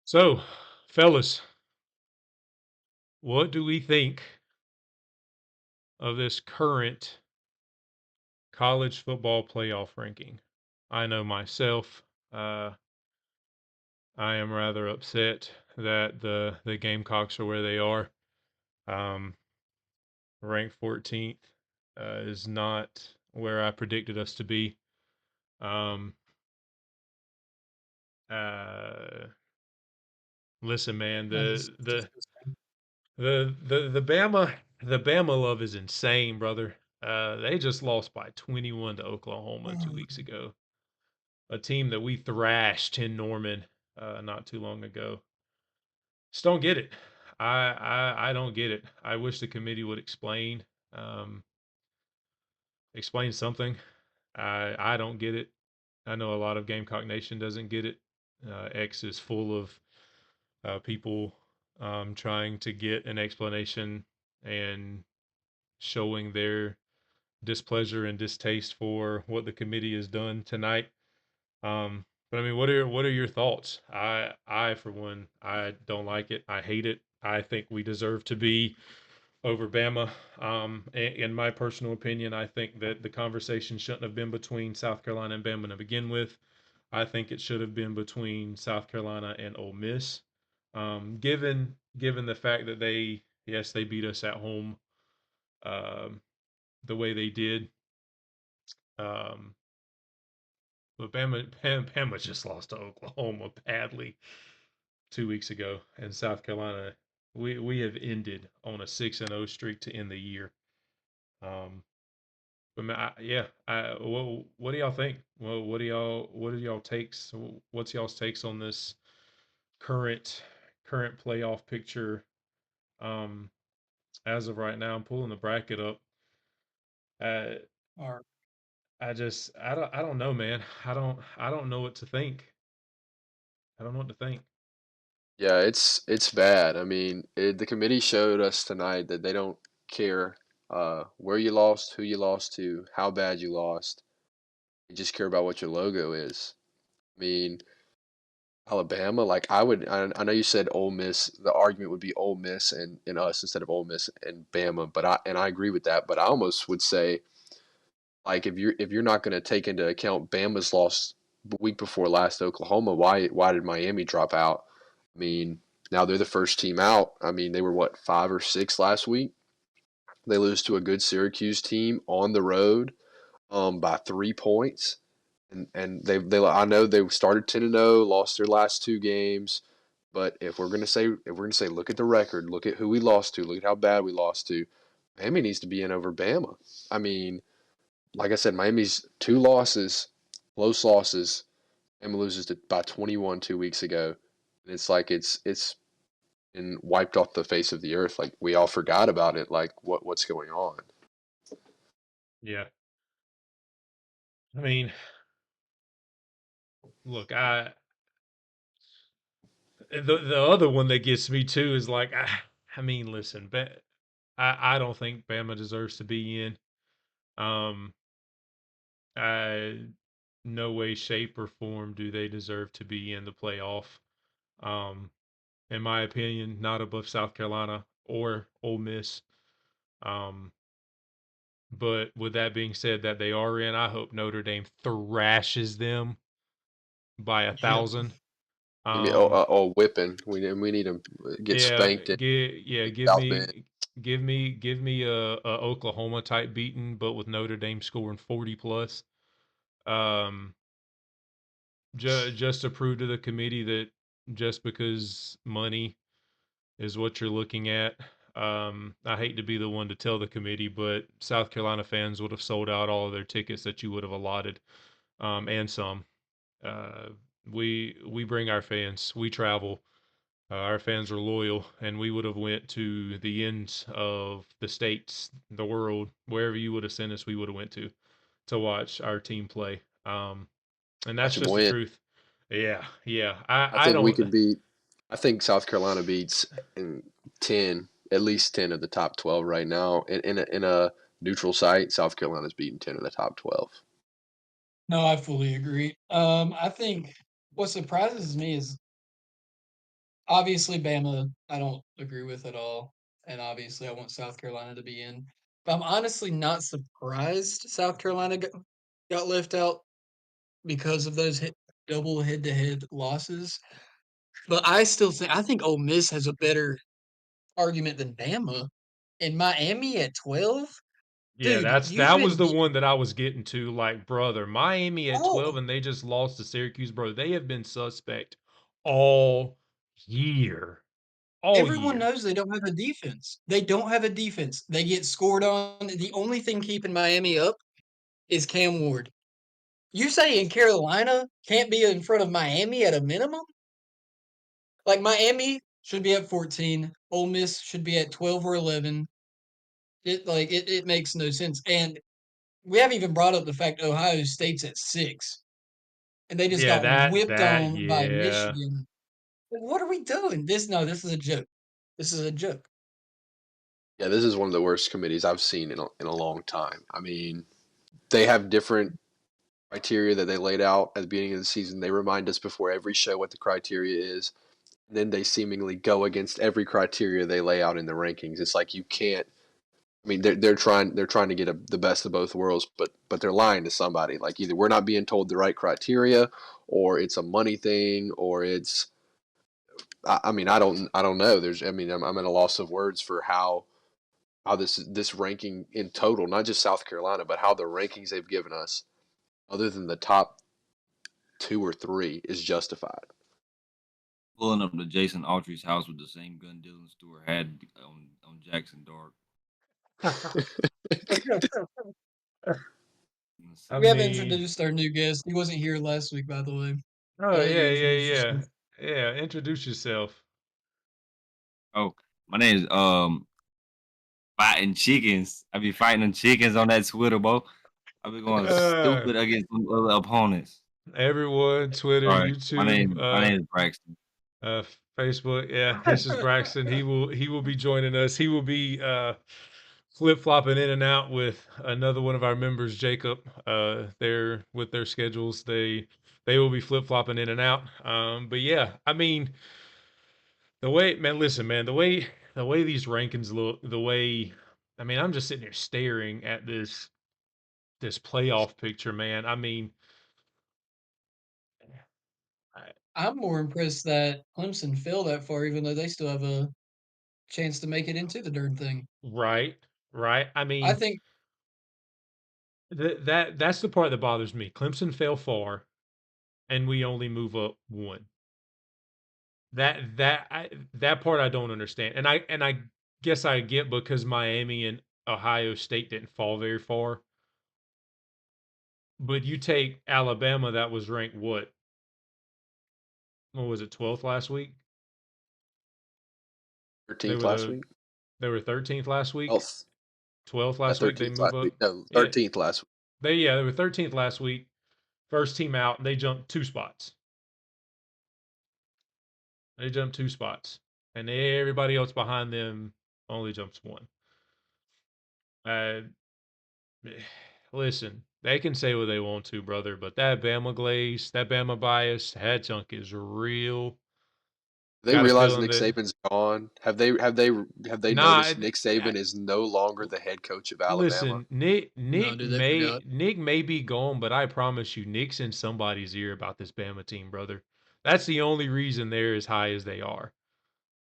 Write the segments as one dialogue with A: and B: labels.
A: So, fellas, what do we think of this current college football playoff ranking? I know myself, uh, I am rather upset that the Gamecocks are where they are. Um, Ranked 14th is not where I predicted us to be. Um, uh, Listen, man,
B: Yeah, it's
A: the Bama love is insane, brother. They just lost by 21 to Oklahoma 2 weeks
B: disgusting.
A: ago, a team that we thrashed in Norman not too long ago. Just don't get it. I don't get it. I wish the committee would um, explain something. I don't get it. I know a lot of Gamecock Nation doesn't get it. X is full of people trying to get an explanation and showing their displeasure and distaste for what the committee has done tonight. But I mean, what are your thoughts? I for one, I don't like it. I hate it. I think we deserve to be over Bama. In my personal opinion, I think that the conversation shouldn't have been between South Carolina and Bama to begin with. I think it should have been between South Carolina and Ole Miss. Given the fact that they beat us at home um, the way they did. Um, but Bama just lost to Oklahoma badly 2 weeks ago, and South Carolina. We have ended on a 6-0 streak to end the year. Um, but man, what do y'all think? Well, what are y'all takes? What's y'all's takes on this current playoff picture? Um, as of right now, I'm pulling the bracket up. Uh,
B: Or
A: I don't know, man. I don't know what to think. I don't know what to think.
C: Yeah, it's bad. I mean, the committee showed us tonight that they don't care where you lost, who you lost to, how bad you lost. They just care about what your logo is. I mean, Alabama, like I know you said Ole Miss. The argument would be Ole Miss and us instead of Ole Miss and Bama, but I agree with that. But I almost would say like if you're not going to take into account Bama's loss the week before last to Oklahoma, why did Miami drop out? I mean, now they're the first team out. I mean, they were what 5 or 6 last week. They lose to a good Syracuse team on the road by 3 points, and they I know they started 10-0, lost their last 2 games. But if we're gonna say look at the record, look at who we lost to, look at how bad we lost to. Miami needs to be in over Bama. I mean, like I said, Miami's 2 losses, close losses. Miami loses by 21 2 weeks ago. And it's like it's been wiped off the face of the earth. Like we all forgot about it. Like what's going on?
A: Yeah. I mean, look, the other one that gets me too is like I mean, listen, I don't think Bama deserves to be in. Um, I no way, shape, or form do they deserve to be in the playoff. Um, in my opinion, not above South Carolina or Ole Miss. Um, but with that being said, that they are in, I hope Notre Dame thrashes them by a
B: yep.
A: thousand.
C: Give me
A: Um,
C: whipping. We need to get
A: yeah,
C: spanked
A: yeah,
C: in South Bend.
A: give me a Oklahoma type beating, but with Notre Dame scoring 40 plus. Um, just to prove to the committee that just because money is what you're looking at. I hate to be the one to tell the committee, but South Carolina fans would have sold out all of their tickets that you would have allotted, and some. Uh, we bring our fans. We travel. Our fans are loyal, and we would have went to the ends of the states, the world, wherever you would have sent us. We would have went to watch our team play. And
C: Watch
A: that's
C: them
A: just the
C: win.
A: truth. Yeah, yeah.
C: I
A: I
C: think we
A: don't.
C: could beat. I think South Carolina beats in 10, at least 10 of the top 12 right now. In a neutral site, South Carolina's beating 10 of the top 12.
B: No, I fully agree. I think what surprises me is Obviously, Bama, I don't agree with at all, and obviously, I want South Carolina to be in. But I'm honestly not surprised South Carolina got left out because of those double head-to-head losses. But I think Ole Miss has a better argument than Bama. And Miami at 12,
A: Yeah,
B: dude, you've
A: that was
B: been
A: the one that I was getting to. Like, brother, Miami at
B: all
A: 12 and they just lost to Syracuse, bro. They have been suspect all year. All
B: everyone
A: year.
B: knows they don't have a defense. They don't have a defense. They get scored on. The only thing keeping Miami up is Cam Ward. You saying Carolina can't be in front of Miami at a minimum? Like Miami should be at 14. Ole Miss should be at 12 or 11. It makes no sense. And we haven't even brought up the fact Ohio State's at 6 and they just
A: Yeah,
B: got whipped on by
A: yeah.
B: Michigan. Like, what are we doing? This is a joke. This is a joke.
C: Yeah, this is one of the worst committees I've seen in a long time. I mean, they have different criteria that they laid out at the beginning of the season. They remind us before every show what the criteria is. And then they seemingly go against every criteria they lay out in the rankings. It's like you can't. I mean, they're trying to get the best of both worlds, but they're lying to somebody. Like either we're not being told the right criteria, or it's a money thing, or it's. I mean, I don't know. I mean, I'm at a loss of words for how this ranking in total, not just South Carolina, but how the rankings they've given us, other than the top two or three, is justified.
D: Pulling up to Jason Autry's house with the same gun Dylan Stewart had on Jackson Dark.
A: I
B: We have
A: mean,
B: introduced our new guest. He wasn't here last week, by the way.
A: oh
B: I'll let you
A: yeah,
B: introduce
A: yeah,
B: yourself.
A: yeah. Yeah, introduce yourself.
D: Oh, my name is fighting chickens. I be fighting them chickens on that Twitter, bro. I be going
A: Uh,
D: stupid against some other opponents.
A: everyone, Twitter,
D: All right,
A: YouTube,
D: my name is Braxton.
A: uh, Facebook. Yeah, this is Braxton. He will be joining us. He will be flip flopping in and out with another one of our members, Jacob. They're with their schedules. They will be flip flopping in and out. But yeah, I mean, the way, man, listen, man, the way these rankings look, the way, I mean, I'm just sitting here staring at this playoff picture, man. I mean, I,
B: I'm more impressed that Clemson fell that far, even though they still have a chance to make it into the darn thing.
A: right, right. I
B: I
A: mean,
B: think
A: that's the part that bothers me. Clemson fell far, and we only move up one. That part I don't understand, and I guess I get because Miami and Ohio State didn't fall very far. But you take Alabama, that was ranked what was it, 12th last week? They
C: 13th
A: were
C: last
A: the
C: week.
A: they were 13th last week,
C: 12th.
A: 12th
C: Yeah,
A: last week. They
C: 13th
A: move
C: last week.
A: up.
C: No,
A: Yeah,
C: 13th last week.
A: they were 13th last week. First team out, and they jumped two spots. They jumped two spots, and everybody else behind them only jumps one. Uh, Listen, they can say what they want to, brother, but that Bama glaze, that Bama bias, that junk is real.
C: They
A: Got a
C: realize
A: feeling
C: Nick
A: that
C: Saban's gone. Have they
A: nah.
C: noticed Nick Saban is no longer the head coach of Alabama?
A: Listen,
B: no, dude, they forgot.
A: Nick may be gone, but I promise you, Nick's in somebody's ear about this Bama team, brother. That's the only reason they're as high as they are.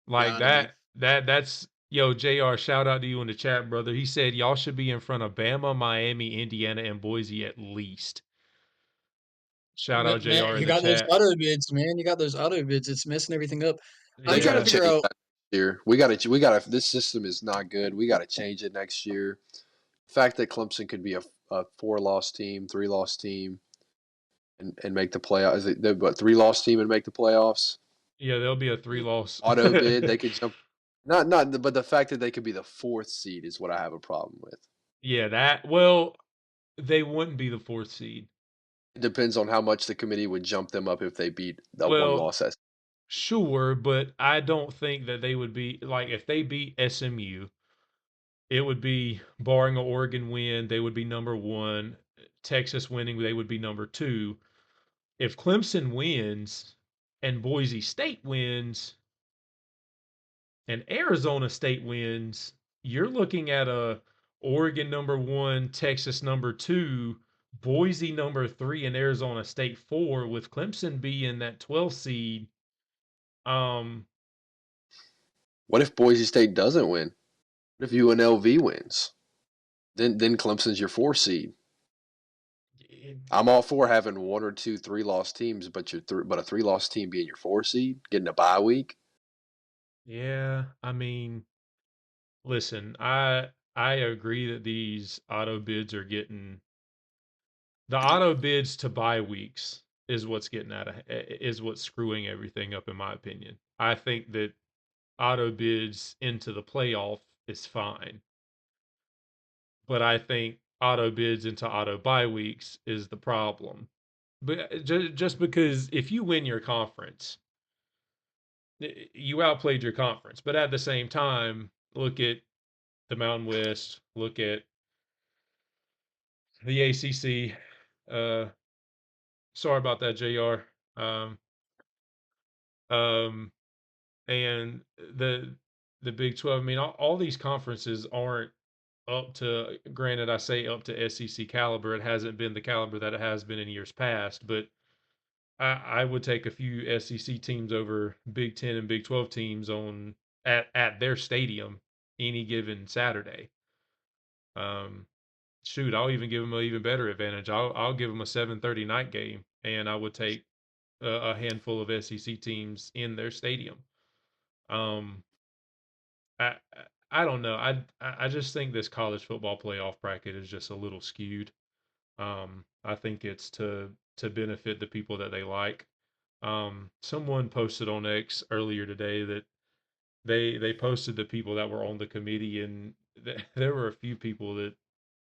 A: Like
B: Gotta be.
A: that's yo, JR, shout out to you in the chat, brother. He said y'all should be in front of Bama, Miami, Indiana, and Boise at least. Shout out
B: But man,
A: JR in
B: you
A: the
B: got those
A: chat.
B: auto bids, man. You got those auto bids. It's messing everything up.
C: They
B: I'm trying to
C: gotta
A: Yeah.
B: figure
C: change
B: out.
C: that next year. We gotta. This system is not good. We gotta change it next year. The fact that Clemson could be a four-loss team, three-loss team, and make the playoffs. Is it what three-loss team and make the playoffs?
A: Yeah, there'll be a three loss.
C: Auto bid. They could jump. Not. But the fact that they could be the fourth seed is what I have a problem with.
A: Yeah, that well, they wouldn't be the fourth seed.
C: It depends on how much the committee would jump them up if they beat the one
A: Well,
C: loss.
A: sure, but I don't think that they would be like if they beat SMU, it would be barring an Oregon win, they would be number one. Texas winning, they would be number two. If Clemson wins and Boise State wins, and Arizona State wins, you're looking at a Oregon #1, Texas #2, Boise #3, and Arizona State 4, with Clemson being that 12 seed. Um,
C: What if Boise State doesn't win? What if UNLV wins? Then Clemson's your 4 seed. I'm all for having 1 or 2 3-loss teams, but but a 3-loss team being your 4 seed, getting a bye week.
A: yeah, I mean, listen, I agree that these auto bids are getting the auto bids to bye weeks is what's getting is what's screwing everything up in my opinion. I think that auto bids into the playoff is fine, but I think auto bids into auto bye weeks is the problem. But just because if you win your conference, you outplayed your conference, but at the same time, look at the Mountain West, look at the ACC. Uh, sorry about that, JR. Um, um, and the Big 12. I mean, all these conferences aren't up to. Granted, I say up to SEC caliber. It hasn't been the caliber that it has been in years past, but I would take a few SEC teams over Big 10 and Big 12 teams on at their stadium any given Saturday. Um, shoot, I'll even give them an even better advantage. I'll give them a 7:30 night game, and I would take a handful of SEC teams in their stadium. Um, I I don't know. I just think this college football playoff bracket is just a little skewed. I think it's to benefit the people that they like. Someone posted on X earlier today that they posted the people that were on the committee, and there were a few people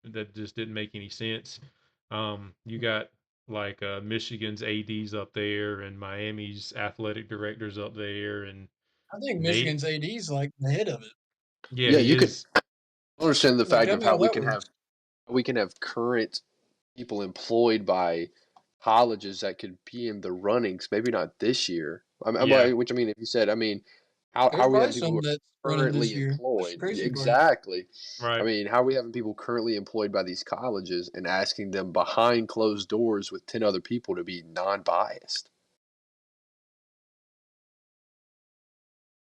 A: that just didn't make any sense. You got like Michigan's ADs up there, and Miami's athletic directors up there, and
B: I think
A: Nate.
B: Michigan's AD's like the head of it.
A: Yeah,
C: Yeah,
A: he
C: you could
A: is.
C: understand the
B: Like,
C: fact
B: tell
C: of
B: me
C: how
B: how that works.
C: we can have current people employed by colleges that could be in the runnings. Maybe not this year.
A: Yeah,
C: Which I mean, if you said, I mean, how
B: There's
C: are we
B: probably
C: having people who
B: some
C: are
B: that's running this
C: currently
B: year. That's the
C: employed?
B: crazy part.
C: Exactly. I
A: right.
C: mean, how are we having people currently employed by these colleges and asking them behind closed doors with 10 other people to be non-biased?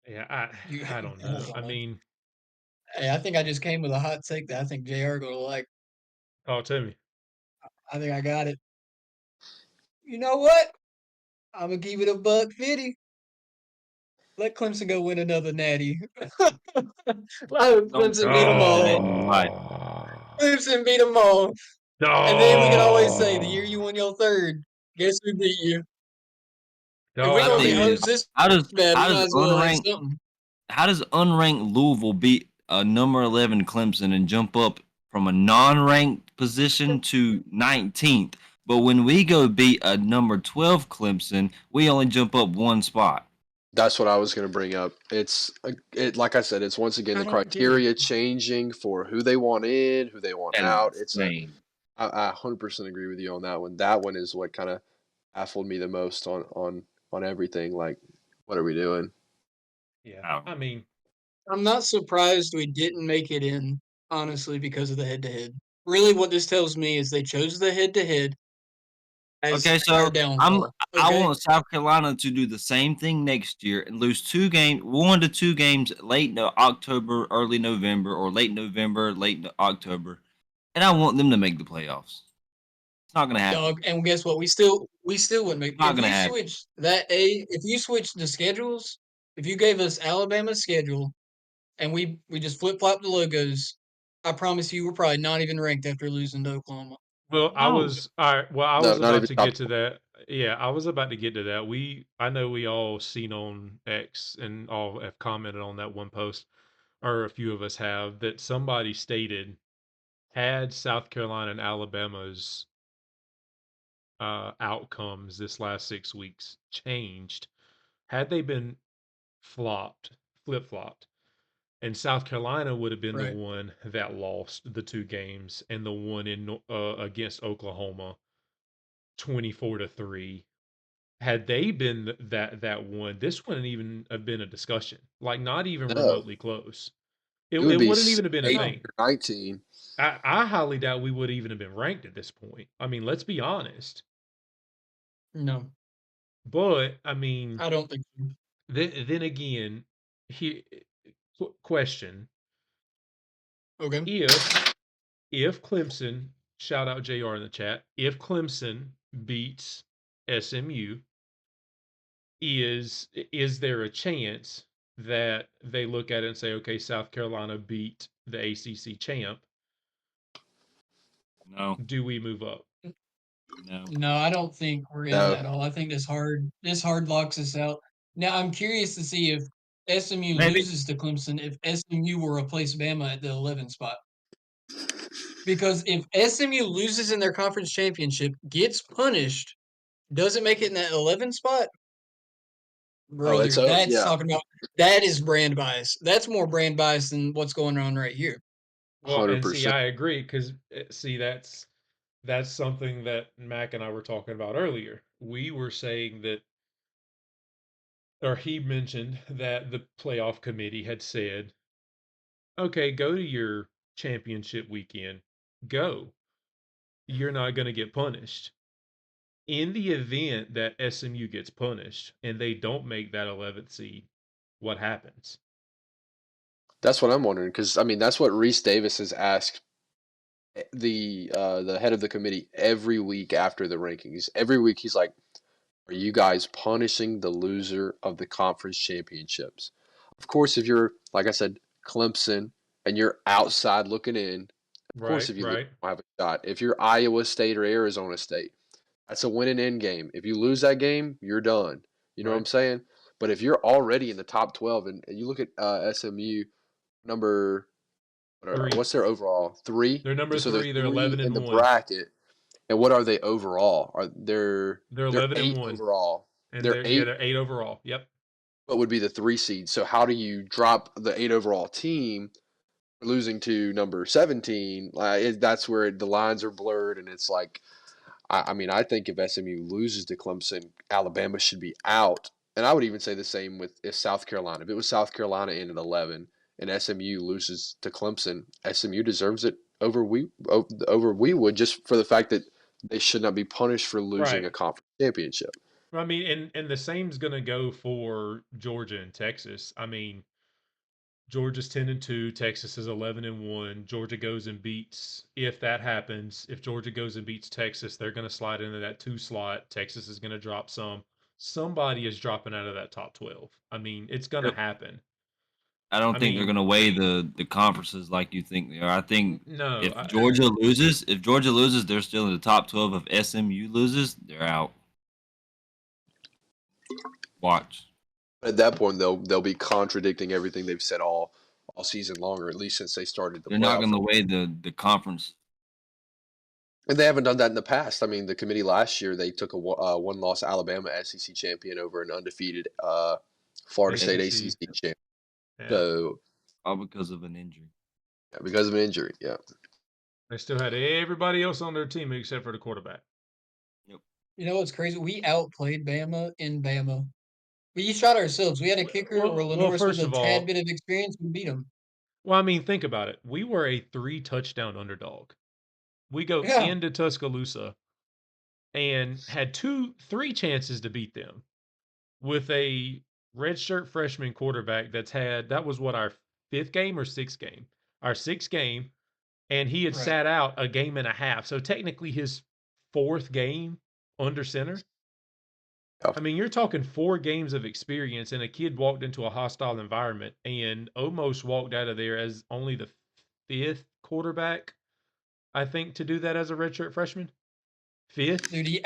A: Yeah,
B: You,
A: I don't know.
B: hold
A: I
B: on.
A: mean,
B: Hey, I think I just came with a hot take that I think JR gonna like.
A: talk to me.
B: I think I got it. You know what? I'm gonna give it a $1.50. Let Clemson go win another natty. Let
D: Don't
B: Clemson beat them
D: Clemson
B: all.
D: in fight.
B: Clemson beat them all. And then we can always say, the year
A: No.
B: you won your third, guess who beat you? If we're
D: My
B: gonna be
D: thing
A: No.
D: is,
B: hosts this
D: how does
B: bad,
D: how
B: we
D: does
B: might as well have
D: unranked
B: something.
D: how does unranked Louisville beat a number 11 Clemson and jump up from a non-ranked position to 19th? But when we go beat a number 12 Clemson, we only jump up one spot.
C: That's what I was going to bring up. Like I said, it's once again
B: I
C: the
B: don't get it.
C: criteria changing for who they want in, who they want
D: That
C: out.
D: is insane.
C: I 100% agree with you on that one. That one is what kind of baffled me the most on everything. Like, what are we doing?
A: Yeah.
D: I don't
A: I
D: know.
A: mean,
B: I'm not surprised we didn't make it in, honestly, because of the head to head. Really, what this tells me is they chose the head to head as
D: Okay,
B: our
D: so
B: downfall.
D: I
B: Okay?
D: want South Carolina to do the same thing next year and lose 1 to 2 games late October, early November, or late November, October, and I want them to make the playoffs. It's not gonna happen.
B: Dog, and guess what? We still wouldn't make
D: Not gonna happen.
B: if you switch the schedules, if you gave us Alabama's schedule and we just flip flop the logos, I promise you we're probably not even ranked after losing to Oklahoma.
A: well,
D: No.
A: all right. Well, I
C: No,
A: was
C: not
A: about
C: even
A: to
C: top
A: get to that. Yeah, I was about to get to that. I know we all seen on X and all have commented on that one post, or a few of us have, that somebody stated had South Carolina and Alabama's outcomes this last 6 weeks changed, had they been flip flopped, and South Carolina would have been the
B: Right.
A: one that lost the 2 games, and the one in against Oklahoma 24-3. had they been that one, this wouldn't even have been a discussion. Like not even
C: No,
A: remotely close. It
C: it would
A: it
C: be
A: wouldn't even have been a
C: 18
B: No,
A: thing.
C: or 19.
A: I highly doubt we would even have been ranked at this point. I mean, let's be honest.
B: no,
A: But I mean,
B: I don't think so.
A: then again, he question
B: Okay.
A: if Clemson, shout out JR in the chat, if Clemson beats SMU, is there a chance that they look at it and say, okay, South Carolina beat the ACC champ?
D: No,
A: Do we move up?
D: no.
B: No, I don't think we're in
C: No,
B: that all. I think this hard locks us out. Now I'm curious to see if SMU
D: Maybe.
B: loses to Clemson, if SMU will replace Bama at the 11 spot. Because if SMU loses in their conference championship, gets punished, doesn't make it in that 11 spot,
C: oh,
B: brother,
C: it's oh
B: that's
C: yeah,
B: talking about that is brand bias. That's more brand bias than what's going on right here.
A: Well,
C: hundred
A: and see,
C: percent.
A: I agree because see, that's something that Mac and I were talking about earlier. We were saying that, or he mentioned that the playoff committee had said, okay, go to your championship weekend, go. You're not going to get punished. In the event that SMU gets punished and they don't make that 11th seed, what happens?
C: That's what I'm wondering because I mean that's what Reese Davis has asked the head of the committee every week after the rankings. Every week he's like, "Are you guys punishing the loser of the conference championships?" Of course, if you're like I said, Clemson, and you're outside looking in, of course,
A: Right,
C: if you lose,
A: right,
C: you don't have a shot. If you're Iowa State or Arizona State, that's a win and end game. If you lose that game, you're done. You know what
A: right.
C: I'm saying? But if you're already in the top 12 and you look at SMU number,
A: Three.
C: what's their overall? Three.
A: They're number
C: So they're
A: three. They're
C: three
A: 11
C: in
A: and
C: the
A: one.
C: bracket. And what are they overall? Are
A: They're
C: they're
A: 11 and
C: eight
A: one,
C: overall.
A: and
C: They're eight.
A: they're eight overall. Yep.
C: What would be the 3 seed? So how do you drop the eight overall team losing to number 17? That's where the lines are blurred, and it's like I mean, I think if SMU loses to Clemson, Alabama should be out. And I would even say the same with if South Carolina. If it was South Carolina in at 11 and SMU loses to Clemson, SMU deserves it over we would just for the fact that they should not be punished for losing
A: Right.
C: a conference championship.
A: I mean, and the same's gonna go for Georgia and Texas. I mean, Georgia's 10 and 2, Texas is 11 and 1. Georgia goes and beats, if that happens, if Georgia goes and beats Texas, they're going to slide into that 2 slot. Texas is going to drop some. Somebody is dropping out of that top 12. I mean, it's going to
D: Yep.
A: happen.
D: I don't
A: I
D: think they're
A: mean,
D: gonna weigh the conferences like you think they are. I think
A: no,
D: if Georgia loses, they're still in the top 12. If SMU loses, they're out. Watch.
C: At that point, they'll be contradicting everything they've said all season long, or at least since they started the
D: They're not
C: playoff.
D: gonna weigh the conference.
C: And they haven't done that in the past. I mean, the committee last year they took a one-loss Alabama SEC champion over an undefeated Florida State
A: ACC.
C: ACC champion.
A: Yeah.
C: So
D: All because of an injury.
C: because of an injury, yeah.
A: They still had everybody else on their team except for the quarterback.
B: You know what's crazy? We outplayed Bama in Bama. We shot ourselves. We had a kicker or
A: Well,
B: Lenoris with
A: first
B: a
A: of
B: tad
A: all,
B: bit of experience. We beat him.
A: well, I mean, think about it. We were a 3-touchdown underdog. We go
B: Yeah,
A: into Tuscaloosa and had 3 chances to beat them with a redshirt freshman quarterback that was what, our 5th game or 6th game? Our 6th game, and he had
B: right.
A: sat out a game and a half. So technically his 4th game under center.
C: Yeah.
A: I mean, you're talking 4 games of experience, and a kid walked into a hostile environment and almost walked out of there as only the 5th quarterback, I think, to do that as a redshirt freshman. 5th.
B: Dude, he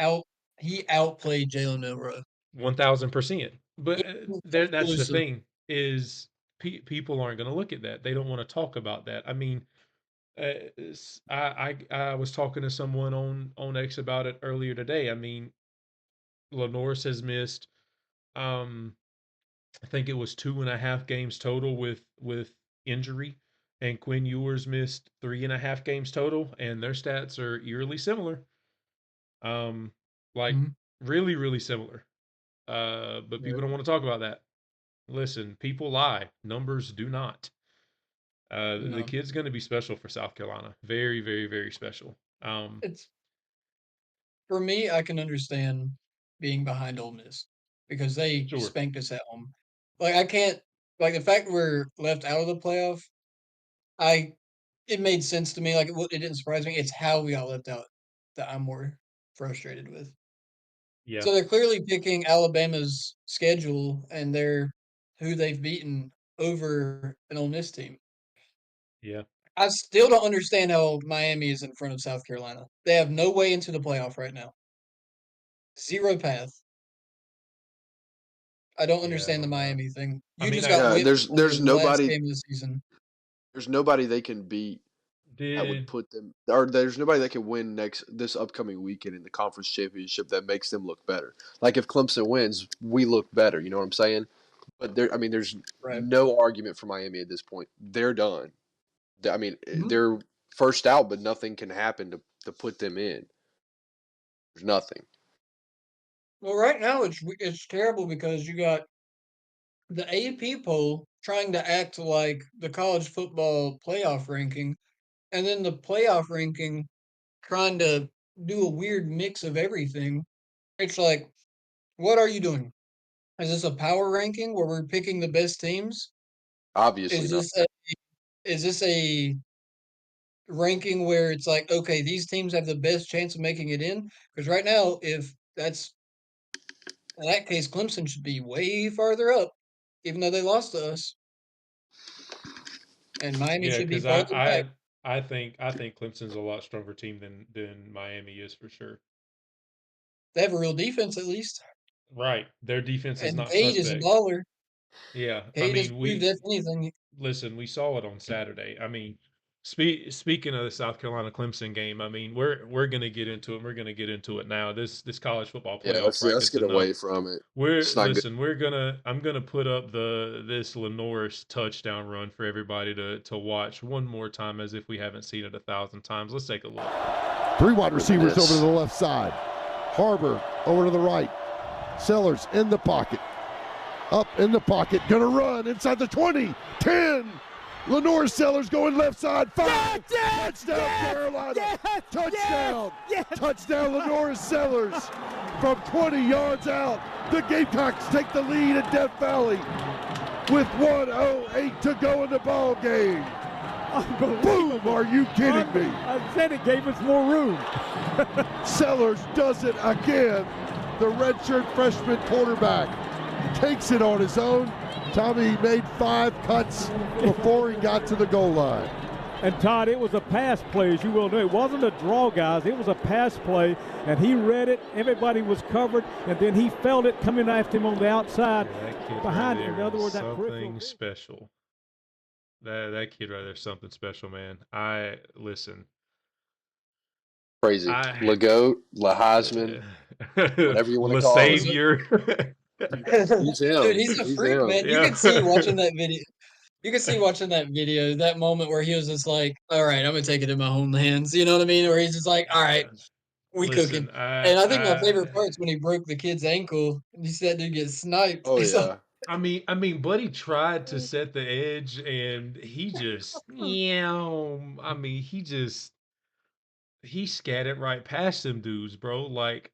B: outplayed Jalen Milroe.
A: 1000%. But
B: In
A: that's the
B: Tuscaloosa.
A: thing is people aren't going to look at that. They don't want to talk about that. I mean, I was talking to someone on X about it earlier today. I mean, Lenoris has missed, I think it was 2.5 games total with injury, and Quinn Ewers missed 3.5 games total, and their stats are eerily similar. Um, like
B: Mhm.
A: really, really similar. but
B: Yeah.
A: people don't want to talk about that. Listen, people lie. Numbers do not. The
B: No,
A: kid's going to be special for South Carolina. Very, very, very special.
B: it's for me. I can understand being behind Ole Miss because they
A: Sure.
B: spanked us at home. Like I can't like the fact we're left out of the playoff. I it made sense to me. Like it didn't surprise me. It's how we got left out that I'm more frustrated with.
A: Yeah.
B: So they're clearly picking Alabama's schedule and they're who they've beaten over an Ole Miss team.
A: Yeah.
B: I still don't understand how Miami is in front of South Carolina. They have no way into the playoff right now. Zero path. I don't
A: Yeah. I
B: understand the
A: don't know.
B: Miami thing.
A: I
B: You
A: mean,
B: just
A: I
B: got
C: Yeah,
B: whipped over
C: there's
B: the last
C: nobody
B: game of the season.
C: there's nobody they can beat that would
A: did.
C: put them, or there's nobody that can win this upcoming weekend in the conference championship that makes them look better. Like if Clemson wins, we look better. You know what I'm saying? But there's
B: Right.
C: no argument for Miami at this point. They're done.
B: Mhm.
C: They're first out, but nothing can happen to put them in. There's nothing.
B: Well, right now it's terrible because you got the AP poll trying to act like the college football playoff ranking, and then the playoff ranking trying to do a weird mix of everything. It's like, what are you doing? Is this a power ranking where we're picking the best teams?
C: Obviously
B: Is
C: not.
B: this a ranking where it's like, okay, these teams have the best chance of making it in? Because right now, if that's in that case, Clemson should be way farther up, even though they lost to us, and Miami
A: Yeah,
B: should be
A: because
B: farther back.
A: I think Clemson's a lot stronger team than Miami is for sure.
B: They have a real defense at least,
A: Right. Their defense is
B: and
A: not
B: Cade is a
A: suspect.
B: baller.
A: Yeah. I
B: Cade has
A: mean,
B: proved, if anything,
A: listen, we saw it on Saturday. I mean, speaking of the South Carolina Clemson game, I mean, we're gonna get into it. We're gonna get into it now. This college football
C: Yeah,
A: playoff
C: let's
A: bracket's
C: get
A: enough.
C: away from it.
A: We're
C: It's not good.
A: listen. I'm gonna put up this Lenoris touchdown run for everybody to watch one more time, as if we haven't seen it 1,000 times. Let's take a look.
E: Three wide receivers
C: Goodness.
E: over to the left side. Harbor over to the right. Sellers in the pocket. Up in the pocket. Gonna run inside the 20. 10. Lenore Sellers going left side. 5. Touchdown Carolina. Touchdown. Touchdown Lenore Sellers. From 20 yards out. The Gamecocks take the lead at Death Valley with 1:08 to go in the ball game. Boom! Are you kidding me?
F: I said it gave us more room.
E: Sellers does it again. The redshirt freshman quarterback takes it on his own. Tommy made 5 cuts before he got to the goal line.
F: And Todd, it was a pass play, as you will know. It wasn't a draw, guys. It was a pass play, and he read it. Everybody was covered, and then he felt it coming after him on the outside.
A: Yeah, that kid
F: behind
A: right
F: him. In
A: there
F: other
A: is
F: words, that
A: something
F: peripheral-
A: special. That kid right there, is something special, man. Listen.
C: Crazy.
A: I
C: Legault, Heisman, whatever you want to
A: Le
C: call it.
A: Savior.
C: He's him.
B: dude, he's a freak,
C: him.
B: man. You
A: Yeah.
B: could see watching that video. You could see watching that video, that moment where he was just like, "All right, I'm gonna take it in my own hands." You know what I mean? Where he's just like, "All right, we cooking."
A: Listen,
B: And I think my favorite part is when he broke the kid's ankle. And you said dude get sniped.
C: Oh
B: He's like,
C: yeah.
A: I mean, Buddy tried to set the edge, and he just, I mean, he scattered right past them dudes, bro. Like,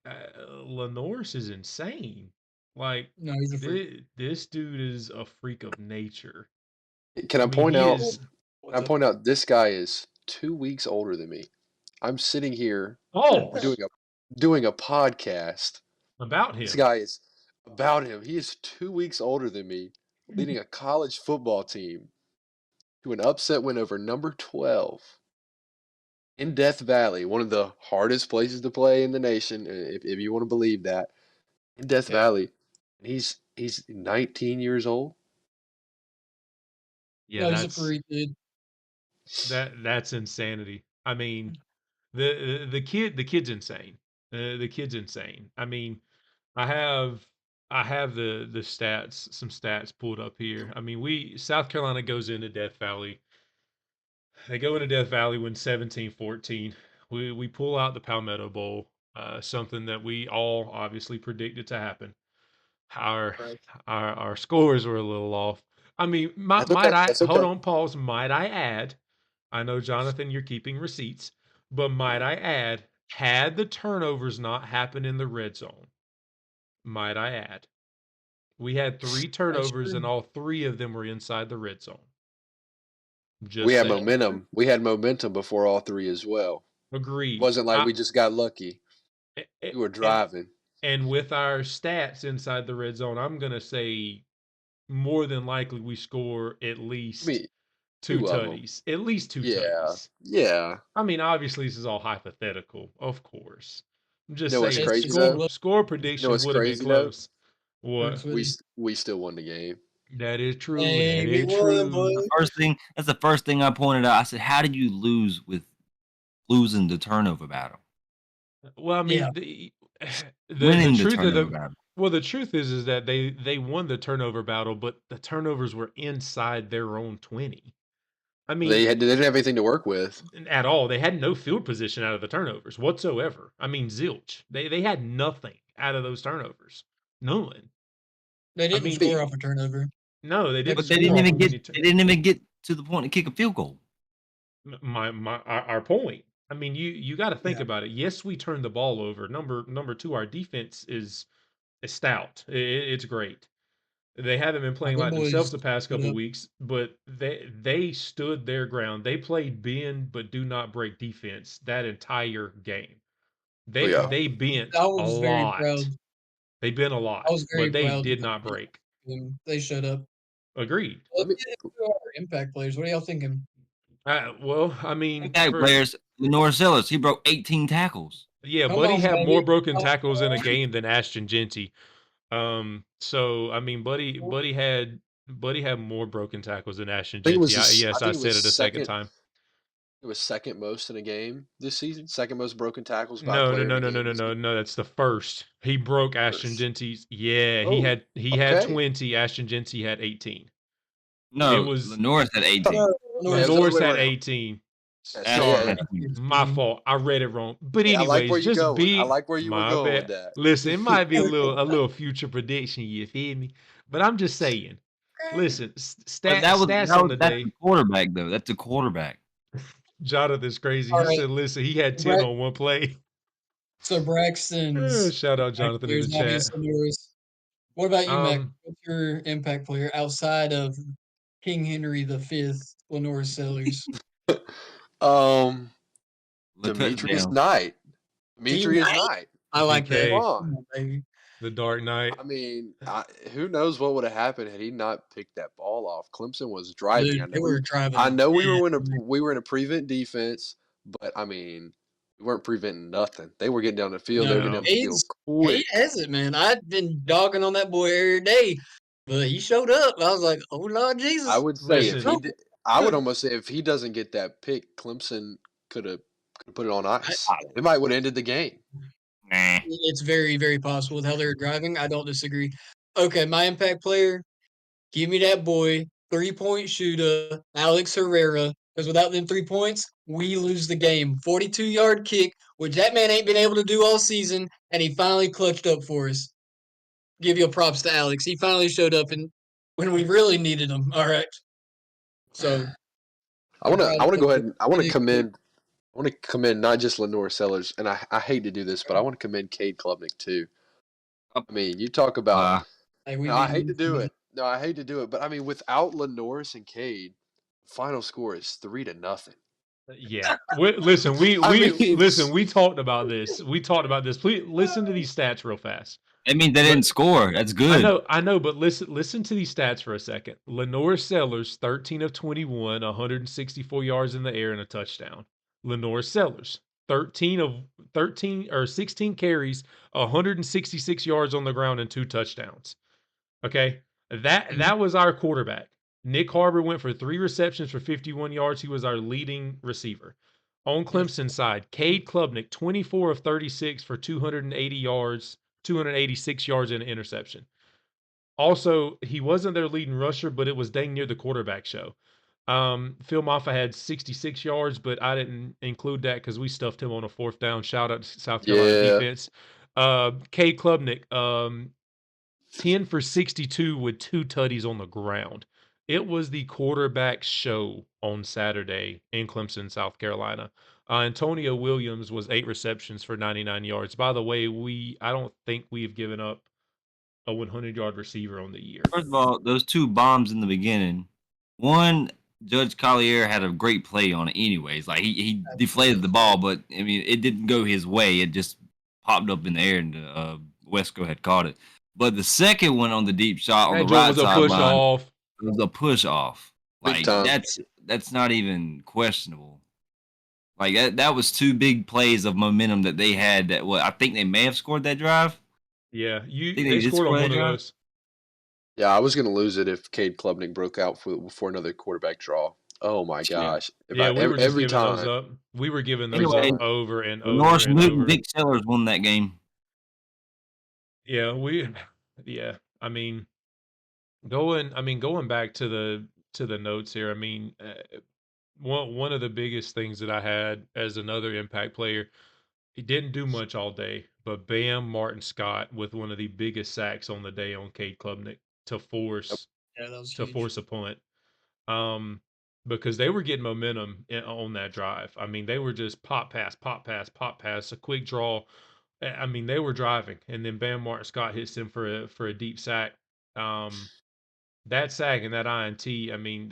A: Lenoris is insane. Like,
B: no, he's a freak.
A: this dude is a freak of nature.
C: Can I
A: I mean,
C: point
A: he
C: out?
A: is.
C: Can
B: What's
C: I
B: up?
C: point out this guy is 2 weeks older than me. I'm sitting here.
A: Oh,
C: We're doing a podcast.
A: about him.
C: This guy is about him. He is 2 weeks older than me, leading a college football team to an upset win over number 12 in Death Valley, one of the hardest places to play in the nation, if you want to believe that. In Death
A: Yeah.
C: Valley, and he's 19 years old.
A: Yeah,
B: No, he's a
A: that's
B: freak, dude.
A: that's insanity. I mean, the kid's insane. The kid's insane. I mean, I have the stats, some stats pulled up here. I mean, South Carolina goes into Death Valley. They go into Death Valley, win 17-14. We pull out the Palmetto Bowl, something that we all obviously predicted to happen. our
B: Right.
A: our scores were a little off. I mean,
C: That's okay. That's
A: hold
C: okay.
A: on, pause. Might I add? I know, Jonathan, you're keeping receipts, but might I add, had the turnovers not happened in the red zone, might I add, we had 3
B: That's
A: turnovers
B: true.
A: and all 3 of them were inside the red zone.
C: We
A: Just
C: had
A: saying.
C: momentum. We had momentum before all 3 as well. It
A: Agreed.
C: wasn't like we just got lucky. We were
A: And
C: driving.
A: and with our stats inside the red zone, I'm gonna say more than likely we score at
C: I
A: least
C: mean,
A: 2
C: 2 of them.
A: tutties. At least 2
C: Yeah.
A: tutties.
C: Yeah.
A: I mean, obviously this is all hypothetical, of course. I'm
C: You
A: just
C: know what's
A: saying
C: crazy
B: It's still
C: though?
B: look
A: score
C: You know
A: predictions
C: what's
A: would have been
C: crazy though?
A: close. What?
C: We still won the game.
A: That is true.
B: Hey,
A: That
B: we
A: is
B: won, boy.
A: true.
D: That's the first thing I pointed out. I said, how did you lose with losing the turnover battle?
A: Well, I
B: Yeah.
A: mean, the
D: Winning the
A: truth of
D: turnover
A: the
D: battle.
A: well, the truth is that they won the turnover battle, but the turnovers were inside their own 20. I mean,
C: They didn't have anything to work with.
A: at all. They had no field position out of the turnovers whatsoever. I mean, zilch. They had nothing out of those turnovers. None.
B: They
A: I
B: didn't
A: mean,
B: score off a turnover.
A: no, they
B: They
A: didn't
D: But they
B: scored
A: score
D: didn't
B: off
A: off
D: even
A: of
B: of
D: get
A: any.
D: they didn't even get to the point to kick a field goal.
A: Our point. I mean, you got to think
B: Yeah.
A: about it. Yes, we turned the ball over. Number 2, our defense is stout. It's great. They haven't been playing
B: Them
A: like themselves
B: boys
A: the past
B: put
A: couple
B: up.
A: weeks, but they stood their ground. They played bend but do not break defense that entire game.
C: Oh yeah.
A: They bent
B: I
A: a
B: was very proud.
A: lot. They bent a
B: I
A: lot,
B: was very
A: but they
B: proud
A: did
B: of
A: not break.
B: them. They showed up.
A: Agreed.
C: Let
B: Let's
C: me
B: get into our impact players. What are y'all thinking?
A: Well, I mean,
D: Impact players, Lenore Sellers, he broke 18 tackles.
A: yeah,
B: Come
A: Buddy
B: on,
A: had more
B: buddy.
A: broken
B: Come
A: tackles in a
B: on.
A: game than Ashton Genty. So I mean, Buddy had more broken tackles than Ashton
C: I think it was
A: Genty.
C: I
A: Yes, I
C: think it
A: said
C: was
A: it a second
C: second
A: time.
C: it was second most in a game this season. Second most broken tackles by a
A: No, no,
C: player in
A: no,
C: a
A: no, no,
C: game
A: no,
C: this
A: no,
C: season.
A: no. That's the first. He broke Ashton
C: First.
A: Genty's. Yeah,
C: Oh,
A: he had
C: okay.
A: 20. Ashton Genty had 18. It
D: No,
A: was
D: Lenore's had 18.
C: Yeah, it was the other
A: Lenore's
C: way
A: had
C: around.
A: 18.
C: Yeah,
D: Ashton had
A: Sorry,
D: 20.
A: my fault. I read it wrong. But
C: hey, I like where
A: anyways,
C: you're
A: just
C: going. I
A: be
C: like where you were
A: my
C: going with
A: bad.
C: that.
A: Listen, it might be a little future prediction. You feel me? But I'm just saying. Listen,
D: But
A: stats on the
D: that's the
A: day.
D: quarterback though. That's the quarterback.
A: Jonathan's crazy.
B: All
A: He
B: right.
A: said, "Listen, he had 10
B: Brax-
A: on one play."
B: So Braxton's
A: Shout out
B: impact
A: Jonathan in
B: players
A: the chat.
B: obviously Norris. What about you, Mac?
A: Um,
B: What's your impact player outside of King Henry V, Lenore Sellers?
C: um,
D: The
C: Demetrius
D: touchdown.
C: Knight.
B: Team
C: Demetrius
B: Knight?
C: Knight.
B: I like that.
C: Come
A: DK,
C: on.
B: Come on, baby.
A: the Dark Knight.
C: I mean, who knows what would have happened had he not picked that ball off? Clemson was driving.
B: Dude, they were driving.
C: I know we were
B: bad.
C: in a prevent defense, but I mean, we weren't preventing nothing. They were getting down the field. They were getting
A: No.
C: down the field
B: He
C: quick.
B: has it, man. I've been dogging on that boy every day, but he showed up. I was like, "Oh Lord Jesus!"
C: I would say if
A: Listen,
C: he did, I would almost say if he doesn't get that pick, Clemson could have put it on ice. It might would have ended the game.
D: Nah.
B: It's very, very possible with how they're driving. I don't disagree. Okay, my impact player, give me that boy, 3-point shooter, Alex Herrera. Because without them 3 points, we lose the game. 42-yard kick, which that man ain't been able to do all season, and he finally clutched up for us. Give your props to Alex. He finally showed up and when we really needed him. All right. So
C: I want to go ahead and I want to
B: commend.
C: commend not just Lenore Sellers, and I hate to do this, but I want to commend Cade Klubnik too. I mean, you talk about.
B: Hey,
C: No, I hate to do it. No, I hate to do it, but I mean, without Lenoris and Cade, final score is 3-0.
A: Yeah. Listen, we talked about this. We talked about this. Please listen to these stats real fast.
D: That means they didn't score. That's good.
A: I know, but listen to these stats for a second. Lenore Sellers, 13 of 21, 164 yards in the air and a touchdown. Lenore Sellers, 13 or 16 carries, 166 yards on the ground and 2 touchdowns. Okay? That was our quarterback. Nick Harbor went for 3 receptions for 51 yards. He was our leading receiver. On Clemson's side, Cade Klubnik, 24 of 36 for 280 yards, 286 yards and an interception. Also, he wasn't their leading rusher, but it was dang near the quarterback show. Phil Maffa had 66 yards, but I didn't include that because we stuffed him on a 4th down. Shout out to South Carolina defense. Cade Klubnik, 10 for 62 with 2 tutties on the ground. It was the quarterback show on Saturday in Clemson, South Carolina. Antonio Williams was 8 receptions for 99 yards. By the way, I don't think we've given up a 100-yard receiver on the year.
D: First of all, those 2 bombs in the beginning. One, Judge Collier had a great play on it anyways. Like he deflated the ball, but I mean it didn't go his way. It just popped up in the air and Wesco had caught it. But the second one on the deep shot on
A: That
D: the right
A: was a push
D: sideline
A: off.
D: was a push off.
C: Big
D: Like
C: time.
D: that's not even questionable. Like that was 2 big plays of momentum that they had. That I think they may have scored that drive.
A: Yeah,
D: Think
A: they
D: they did
A: scored on
D: score
A: one
D: that
A: of
D: drive?
A: those.
C: Yeah, I was gonna lose it if Cade Klubnik broke out for another quarterback draw. Oh my gosh! If
A: Yeah, we were just
C: every
A: giving those
C: time,
A: up. We were giving those
D: Anyway,
A: up over and over
D: Norris
A: and
D: Newton,
A: over.
D: Vic Sellers won that game.
A: Yeah, yeah. I mean, going back to the notes here. I mean, one of the biggest things that I had as another impact player, he didn't do much all day, but Bam Martin Scott with one of the biggest sacks on the day on Cade Klubnik to force
B: Yeah, that was huge.
A: a punt. Because they were getting momentum on that drive. I mean, they were just pop pass, pop pass, pop pass, a quick draw. I mean, they were driving, and then Bam Martin Scott hits him for a deep sack. That sack and that INT. I mean,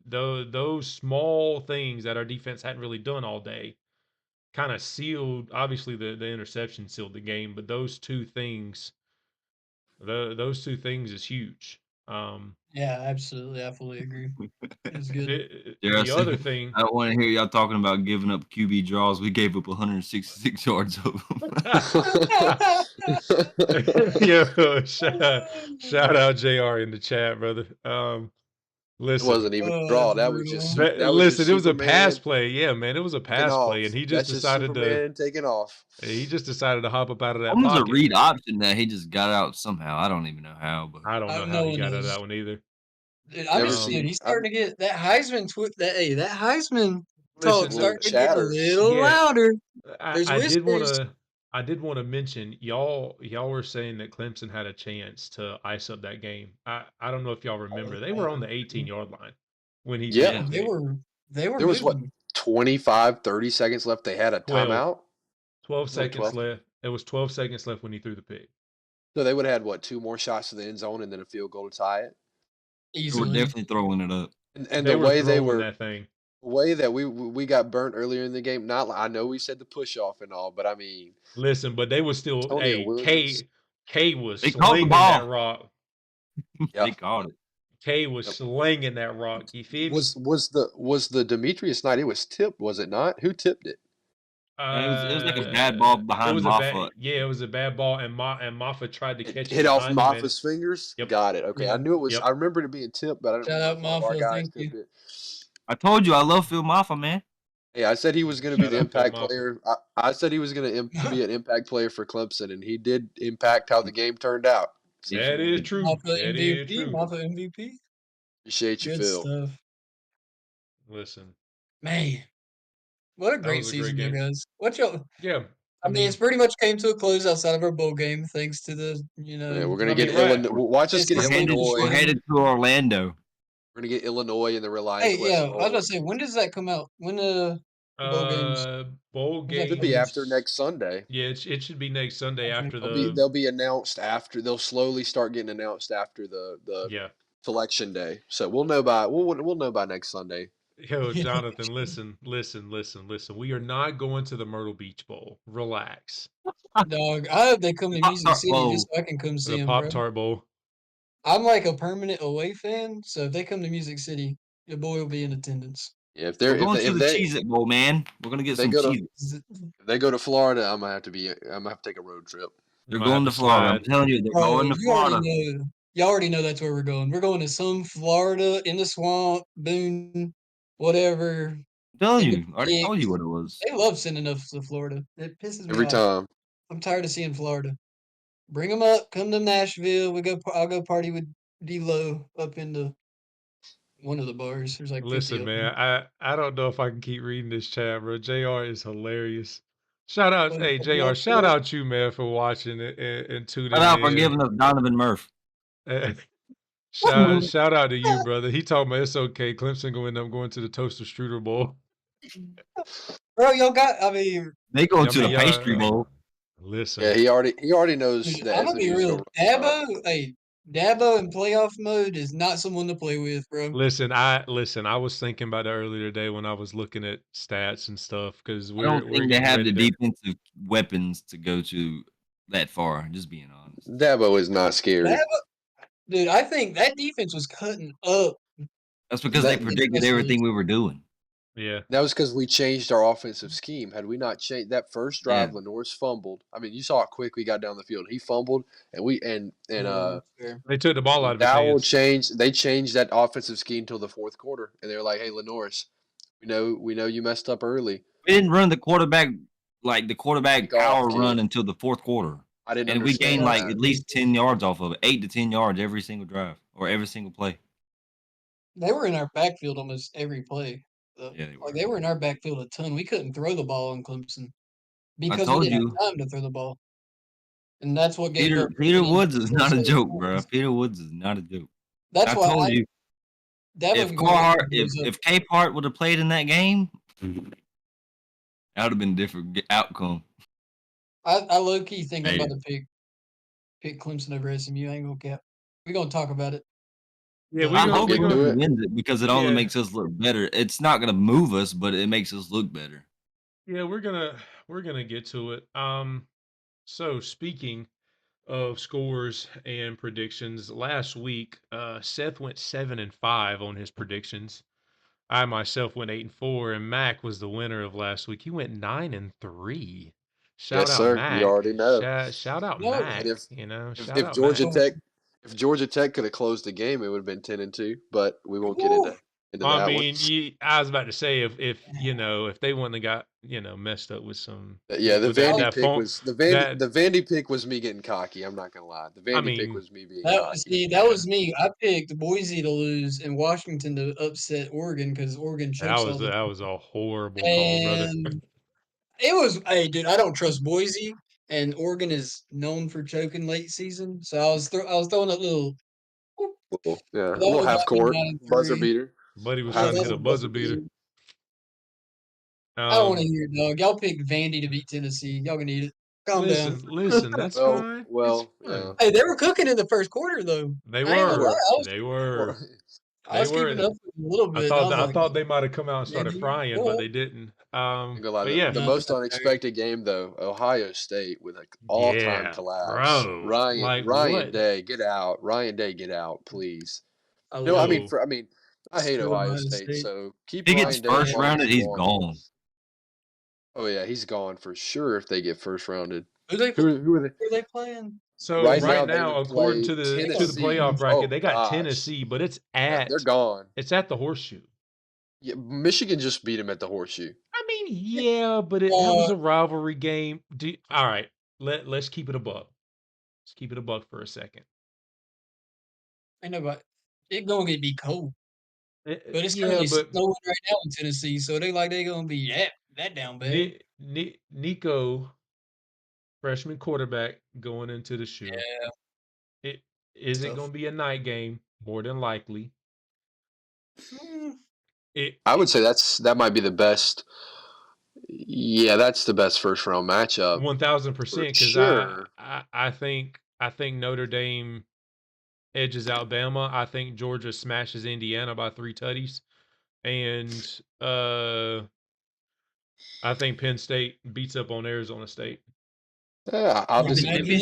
A: those small things that our defense hadn't really done all day kind of sealed. Obviously, the interception sealed the game, but those 2 things, those 2 things is huge.
B: Yeah, absolutely. I fully agree. It was good.
A: The other thing,
D: I don't want to hear y'all talking about giving up QB draws. We gave up 166 yards of them.
A: yo, shout out JR in the chat, brother.
C: it
A: Listen,
C: wasn't even a draw. That was just
B: brutal.
C: that was just
A: listen, it was a pass
C: Superman
A: play. Yeah, man, it was a
C: taking
A: pass
C: off.
A: play, and he just
C: That's
A: decided to
C: Superman taking off.
A: hop up out of that
D: Almost a
A: pocket.
D: read option that he just got out somehow. I don't even know how, but
A: I don't know how
B: No
A: he
B: one
A: got out of
B: knows.
A: that one either.
B: Dude, I'm
C: Never
B: just
C: seen.
B: he's starting to get that Heisman that Heisman
A: Listen,
B: talk
C: Little
B: starting to get a
C: chatter.
B: little
A: yeah,
B: louder.
A: I
B: There's
A: did
B: whispers.
A: want to mention y'all were saying that Clemson had a chance to ice up that game. I don't know if y'all remember. They were on the 18-yard line when he
C: Yeah.
A: threw the
B: They
A: pick.
B: were
C: There was what
B: moving.
C: 25, 30 seconds left. They had a
A: 12.
C: timeout.
A: 12
C: No,
A: seconds
C: 12.
A: left. It was 12 seconds left when he threw the pick.
C: So they would have had what 2 more shots to the end zone and then a field goal to tie it.
D: they were
B: Easily.
D: definitely throwing it up.
C: And
A: They
C: the
A: were
C: way they
A: throwing
C: were,
A: that thing.
C: the way that we got burnt earlier in the game. Not I know we said the push off and all, but I mean,
A: Listen, but they was still.
C: Antonio
A: Hey,
C: Williams.
A: K was
D: They caught the
A: slinging
D: ball.
A: that rock.
C: Yeah.
D: They caught it.
A: K was
C: Yep.
A: slinging that rock. You feel me?
C: Was the Demetrius Knight? It was tipped, was it not? Who tipped it?
D: It was like a bad ball
A: It
D: behind
A: was
D: Moffa.
A: it was a bad ball, and Moffa tried to
C: It
A: catch it
C: hit off
A: behind him, and
C: Moffa's fingers.
A: Yep.
C: Got it. Okay,
B: Yeah.
C: I knew it was.
A: Yep.
C: I remembered it being tipped, but I didn't
B: Shout out
C: remember if one of our
B: Moffa,
C: guys
B: thank you.
C: tipped it.
D: I told you I love Phil Moffa, man.
C: Hey, I said he was going to be
A: Shout
C: the
A: out Phil
C: impact
A: Moffa.
C: player. I said he was going to be an impact player for Clemson, and he did impact how the game turned out. So
A: That is true.
B: Moffa
A: That is
B: MVP.
A: true.
B: Moffa MVP.
C: appreciate you,
B: Good
C: Phil.
B: stuff.
A: Listen,
B: Man, what a
A: that
B: great
A: was a great
B: season, you
A: game.
B: guys. What y'all?
A: Yeah,
B: I mean, it's pretty much came to a close outside of our bowl game, thanks to the
C: Yeah, we're going to
A: I
C: get
A: mean, right.
C: Illinois. Watch us get
B: It's
D: We're
C: Illinois.
D: headed to Orlando.
C: We're going to get Illinois in the Reliance
B: Hey,
C: West
B: yeah, I was
C: Bowl.
B: about to say, when does that come out? When the bowl games?
A: Bowl
B: When's that
C: Should be
B: coming?
C: after next Sunday.
A: Yeah, it should be next Sunday
B: Okay.
A: after
C: They'll be announced after. They'll slowly start getting announced after the
A: yeah.
C: selection day. So we'll know by next Sunday.
A: Yo,
B: Yeah.
A: Jonathan, listen. We are not going to the Myrtle Beach Bowl. Relax.
B: Dog, I hope they come to Music
D: Pop-Tart
B: City
D: Bowl.
B: just so I can come see
A: The
B: them, bro.
A: Pop-Tart Bowl.
B: I'm like a permanent away fan, so if they come to Music City, your boy will be in attendance.
C: Yeah, if
D: We're
C: they're
D: going to
C: if
D: the
C: they
D: Cheez-It Bowl, man. We're gonna get
C: they
D: some
C: go to-
D: Cheez-Its.
C: if they go to Florida, I'm gonna have to take a road trip.
D: They're
A: Might have
D: going to Florida. I'm
A: slide.
D: telling you, they're
B: Bro,
D: going to
B: you already
D: Florida.
B: know. Y'all already know that's where we're going. We're going to some Florida in the swamp, Boone, whatever.
D: I'm telling
B: in the
D: you. I already told you what it was.
B: They love sending us to Florida. It pisses me
C: Every
B: off.
C: time.
B: I'm tired of seeing Florida. Bring them up. Come to Nashville. I'll go party with D-Lo up in the one of the bars. There's like 50
A: Listen,
B: of
A: man,
B: them.
A: I don't know if I can keep reading this chat, bro. JR is hilarious. Shout out,
B: But
A: hey
B: the
A: JR,
B: blood
A: shout
B: flow-
A: out you, man, for watching it and tuning
D: Shout out for
A: in.
D: giving us Donovan Murph.
A: Shout out to you, brother. He told me it's okay. Clemson gonna end up going to the Toaster Strudel Bowl.
B: Bro, y'all got. I mean,
D: They go
A: I
D: to
A: mean,
D: the pastry bowl.
A: Listen,
C: Yeah, he already knows
B: dude,
C: that
B: I'm gonna be
C: SMU is
B: real.
C: going to run the top.
B: Dabo in playoff mode is not someone to play with, bro.
A: listen. I was thinking about it earlier today when I was looking at stats and stuff because
D: I don't
A: we're
D: think they
A: getting
D: have
A: ready
D: the
A: to.
D: defensive weapons to go to that far. Just being honest.
C: Dabo is not scary.
B: Dude, I think that defense was cutting up.
D: That's because they
C: That-
D: predicted everything we were doing.
A: Yeah,
C: That was because we changed our offensive scheme. Had we not changed that first drive, Lenore's fumbled. I mean, you saw how quick we got down the field. He fumbled, and
B: Fair.
A: they took the ball out of his
C: Dowell
A: hands.
C: changed. They changed that offensive scheme until the fourth quarter, and they were like, "Hey, Lenore's, we know you messed up early."
D: We didn't run the quarterback
C: Take off,
D: power
C: kid.
D: run until the fourth quarter.
C: I didn't
D: And we
C: understand
D: gained like
C: that.
D: at least 10 yards off of it, 8 to 10 yards every single drive or every single play.
B: They were in our backfield almost every play.
D: Yeah, they were.
B: Like they were in our backfield a ton. We couldn't throw the ball in Clemson because we
D: told
B: didn't
D: you.
B: have time to throw the ball, and that's what gave
D: Peter
B: up.
D: Peter Woods is not a
B: 27
D: joke,
B: points.
D: bro. Peter Woods is not a joke.
B: That's
D: I
B: why
D: told you.
B: Dabo
D: If
B: can go
D: Carhart,
B: ahead and
D: if
B: close up.
D: if Capehart would have played in that game, that would have been a different outcome.
B: I low key think I'm
D: Hey.
B: about to pick Clemson over SMU. I ain't gonna cap. We're gonna talk about it.
A: Yeah,
B: I
D: I
C: gonna
D: hope
C: get to
D: Clemson
C: it.
D: wins it because it only
A: Yeah.
D: makes us look better. It's not gonna move us, but it makes us look better.
A: Yeah, we're gonna get to it. So speaking of scores and predictions, last week, Seth went 7-5 on his predictions. I myself went 8-4, and Mac was the winner of last week. He went 9-3. Shout
C: Yes,
A: out
C: sir.
A: Mac.
C: You already know.
A: Shout out
B: No,
A: Mac.
C: And
A: Shout
C: if
A: out
C: Georgia
A: Mac.
C: Tech, if Georgia Tech could have closed the game, it would have been 10-2. But we won't get into
A: I
C: that
A: mean,
C: one.
A: I was about to say if they wouldn't have got messed up with some
C: Yeah, the
A: with that-
C: Vandy
A: that
C: pick
A: phone-
C: was the
A: that-
C: Vandy pick was me getting cocky. I'm not gonna lie. The Vandy pick
A: mean,
C: was me being
B: that
C: cocky.
B: was me. I picked Boise to lose and Washington to upset Oregon because Oregon chokes all the
A: that was a horrible call, brother.
B: and it was. Hey, dude, I don't trust Boise, and Oregon is known for choking late season. So I was throwing a little.
C: Yeah, a
B: That
C: little
B: was
C: half court
B: 9-3.
C: buzzer beater.
A: Buddy was
C: Yeah,
A: trying to
B: that's
A: hit a
B: a
A: buzzer beater.
B: I don't want to hear it, dog. Y'all picked Vandy to beat Tennessee. Y'all can eat it. Calm down.
A: Listen, that's fine.
C: Well,
A: It's fine.
C: yeah.
B: Hey, they were cooking in the first quarter, though.
A: They
B: I ain't gonna
A: were.
B: lie,
A: They were.
B: I was
A: They were.
B: keeping up with them a little bit.
A: I thought they might have come out and started
B: Maybe.
A: frying,
B: Well,
A: but they didn't.
C: I'm gonna lie,
A: But yeah,
C: the
B: No,
C: most
B: no, no.
C: unexpected game though, Ohio State with an all-time
A: Yeah,
C: collapse.
A: bro.
C: Ryan
A: Like,
C: Ryan
A: what?
C: Day, get out. Ryan Day, get out, please.
B: I
C: No, I
B: love
C: mean,
A: No.
C: I hate
B: Still
C: Ohio
B: Ohio
C: State,
B: State.
C: so keep
D: If he
C: Ryan
D: gets
C: Day
D: first
C: as long as
D: rounded,
C: you
D: he's
C: want.
D: gone.
C: Oh yeah, he's gone for sure if they get first rounded.
B: Who they
C: Who are they?
B: who are they playing?
A: So
C: Right
A: right
C: now, they
A: now,
C: would
A: according
C: play
A: to the
C: Tennessee.
A: playoff bracket,
C: Oh,
A: they got
C: gosh.
A: Tennessee, but it's
C: Yeah, they're gone.
A: it's at the Horseshoe.
C: Yeah, Michigan just beat him at the Horseshoe.
A: I mean, yeah, but that was a rivalry game. All right, let's keep it a buck. Let's keep it a buck for a second.
B: Ain't nobody. It gonna be cold, but it's
A: Yeah,
B: currently
A: but
B: snowing right now in Tennessee, so they gonna be that down bad.
A: Nico, freshman quarterback, going into the shoe.
B: Yeah,
A: Is it
B: Tough.
A: going to be a night game? More than likely.
C: I would say that might be the best. Yeah, that's the best first round matchup.
A: 1000%. Because
C: sure.
A: I think Notre Dame edges Alabama. I think Georgia smashes Indiana by 3 tutties, and I think Penn State beats up on Arizona State.
C: Yeah, I'll disagree.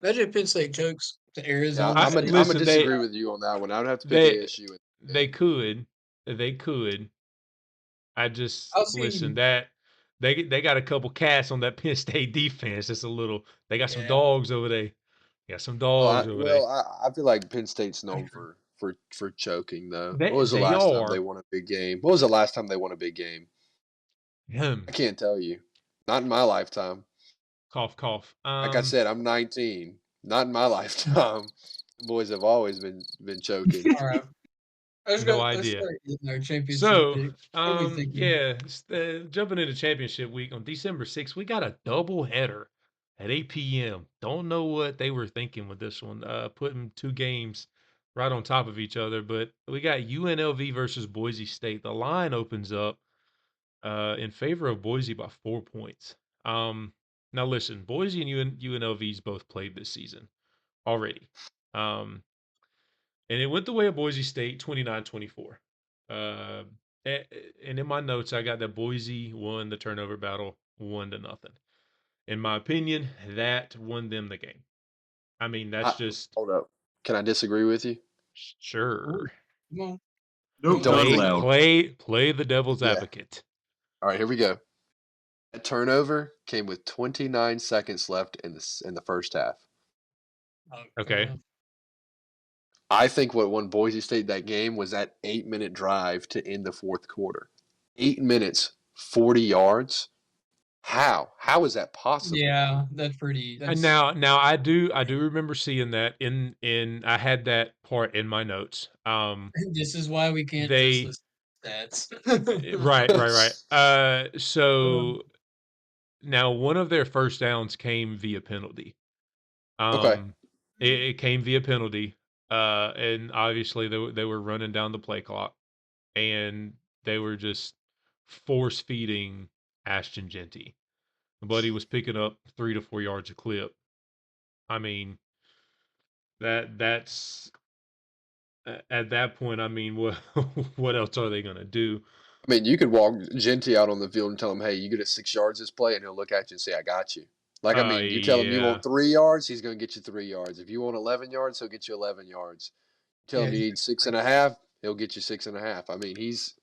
B: Imagine Penn State chokes to
C: Yeah,
B: Arizona.
C: I'm gonna
A: Listen,
C: disagree with you on that one. I would have to pick ASU.
A: They could. I just
B: I'll see.
A: listen that they got a couple cats on that Penn State defense. It's a little. They got some
B: Yeah.
A: dogs over there. Got some dogs over there.
C: I feel like Penn State's known for choking though.
A: They-
C: What was the
A: they
C: last time
A: are.
C: they won a big game? What was the last time they won a big game?
A: Him.
C: I can't tell you. Not in my lifetime.
A: Cough, cough.
C: Like I said, I'm 19. Not in my lifetime. The boys have always been choking.
B: All right. Let's
A: No
B: go.
A: idea.
B: Let's start getting our championship
A: So,
B: pick. What we thinking?
A: yeah, jumping into championship week on December 6th, we got a double header. at 8 p.m. Don't know what they were thinking with this one, putting 2 games right on top of each other. But we got UNLV versus Boise State. The line opens up in favor of Boise by 4 points. Now listen, Boise and UNLV's both played this season already. And it went the way of Boise State 29-24. And in my notes, I got that Boise won the turnover battle 1-0. In my opinion, that won them the game. I mean, that's just
C: Hold up. Can I disagree with you?
A: sure.
B: Come on.
D: Nope,
C: Don't
D: not
C: think-
D: allowed.
A: Play the devil's
C: Yeah.
A: advocate.
C: All right, here we go. That turnover came with 29 seconds left in the first half.
B: Oh,
A: Okay.
B: fair
C: I think what won Boise State that game was that 8-minute drive to end the fourth quarter. 8 minutes, 40 yards. How? How is that
B: enough.
C: possible?
B: Yeah, that's pretty.
A: And
B: That's
A: now I do remember seeing that in I had that part in my notes.
B: this is why we can't
A: They-
B: just list stats.
A: Right. So now one of their first downs came via penalty.
C: Okay.
A: It came via penalty. And obviously they were running down the play clock, and they were just force feeding Ashton Genty. But he was picking up 3 to 4 yards a clip. I mean, that's at that point. I mean, what what else are they gonna do?
C: I mean, you could walk Genty out on the field and tell him, hey, you get us 6 yards this play, and he'll look at you and say, I got you. Like, I mean, you tell him you
A: Yeah.
C: want 3 yards, he's going to get you 3 yards. If you want 11 yards, he'll get you 11 yards. You tell
B: Yeah,
C: him you need 6.5, he'll get you 6.5. I mean,
B: he's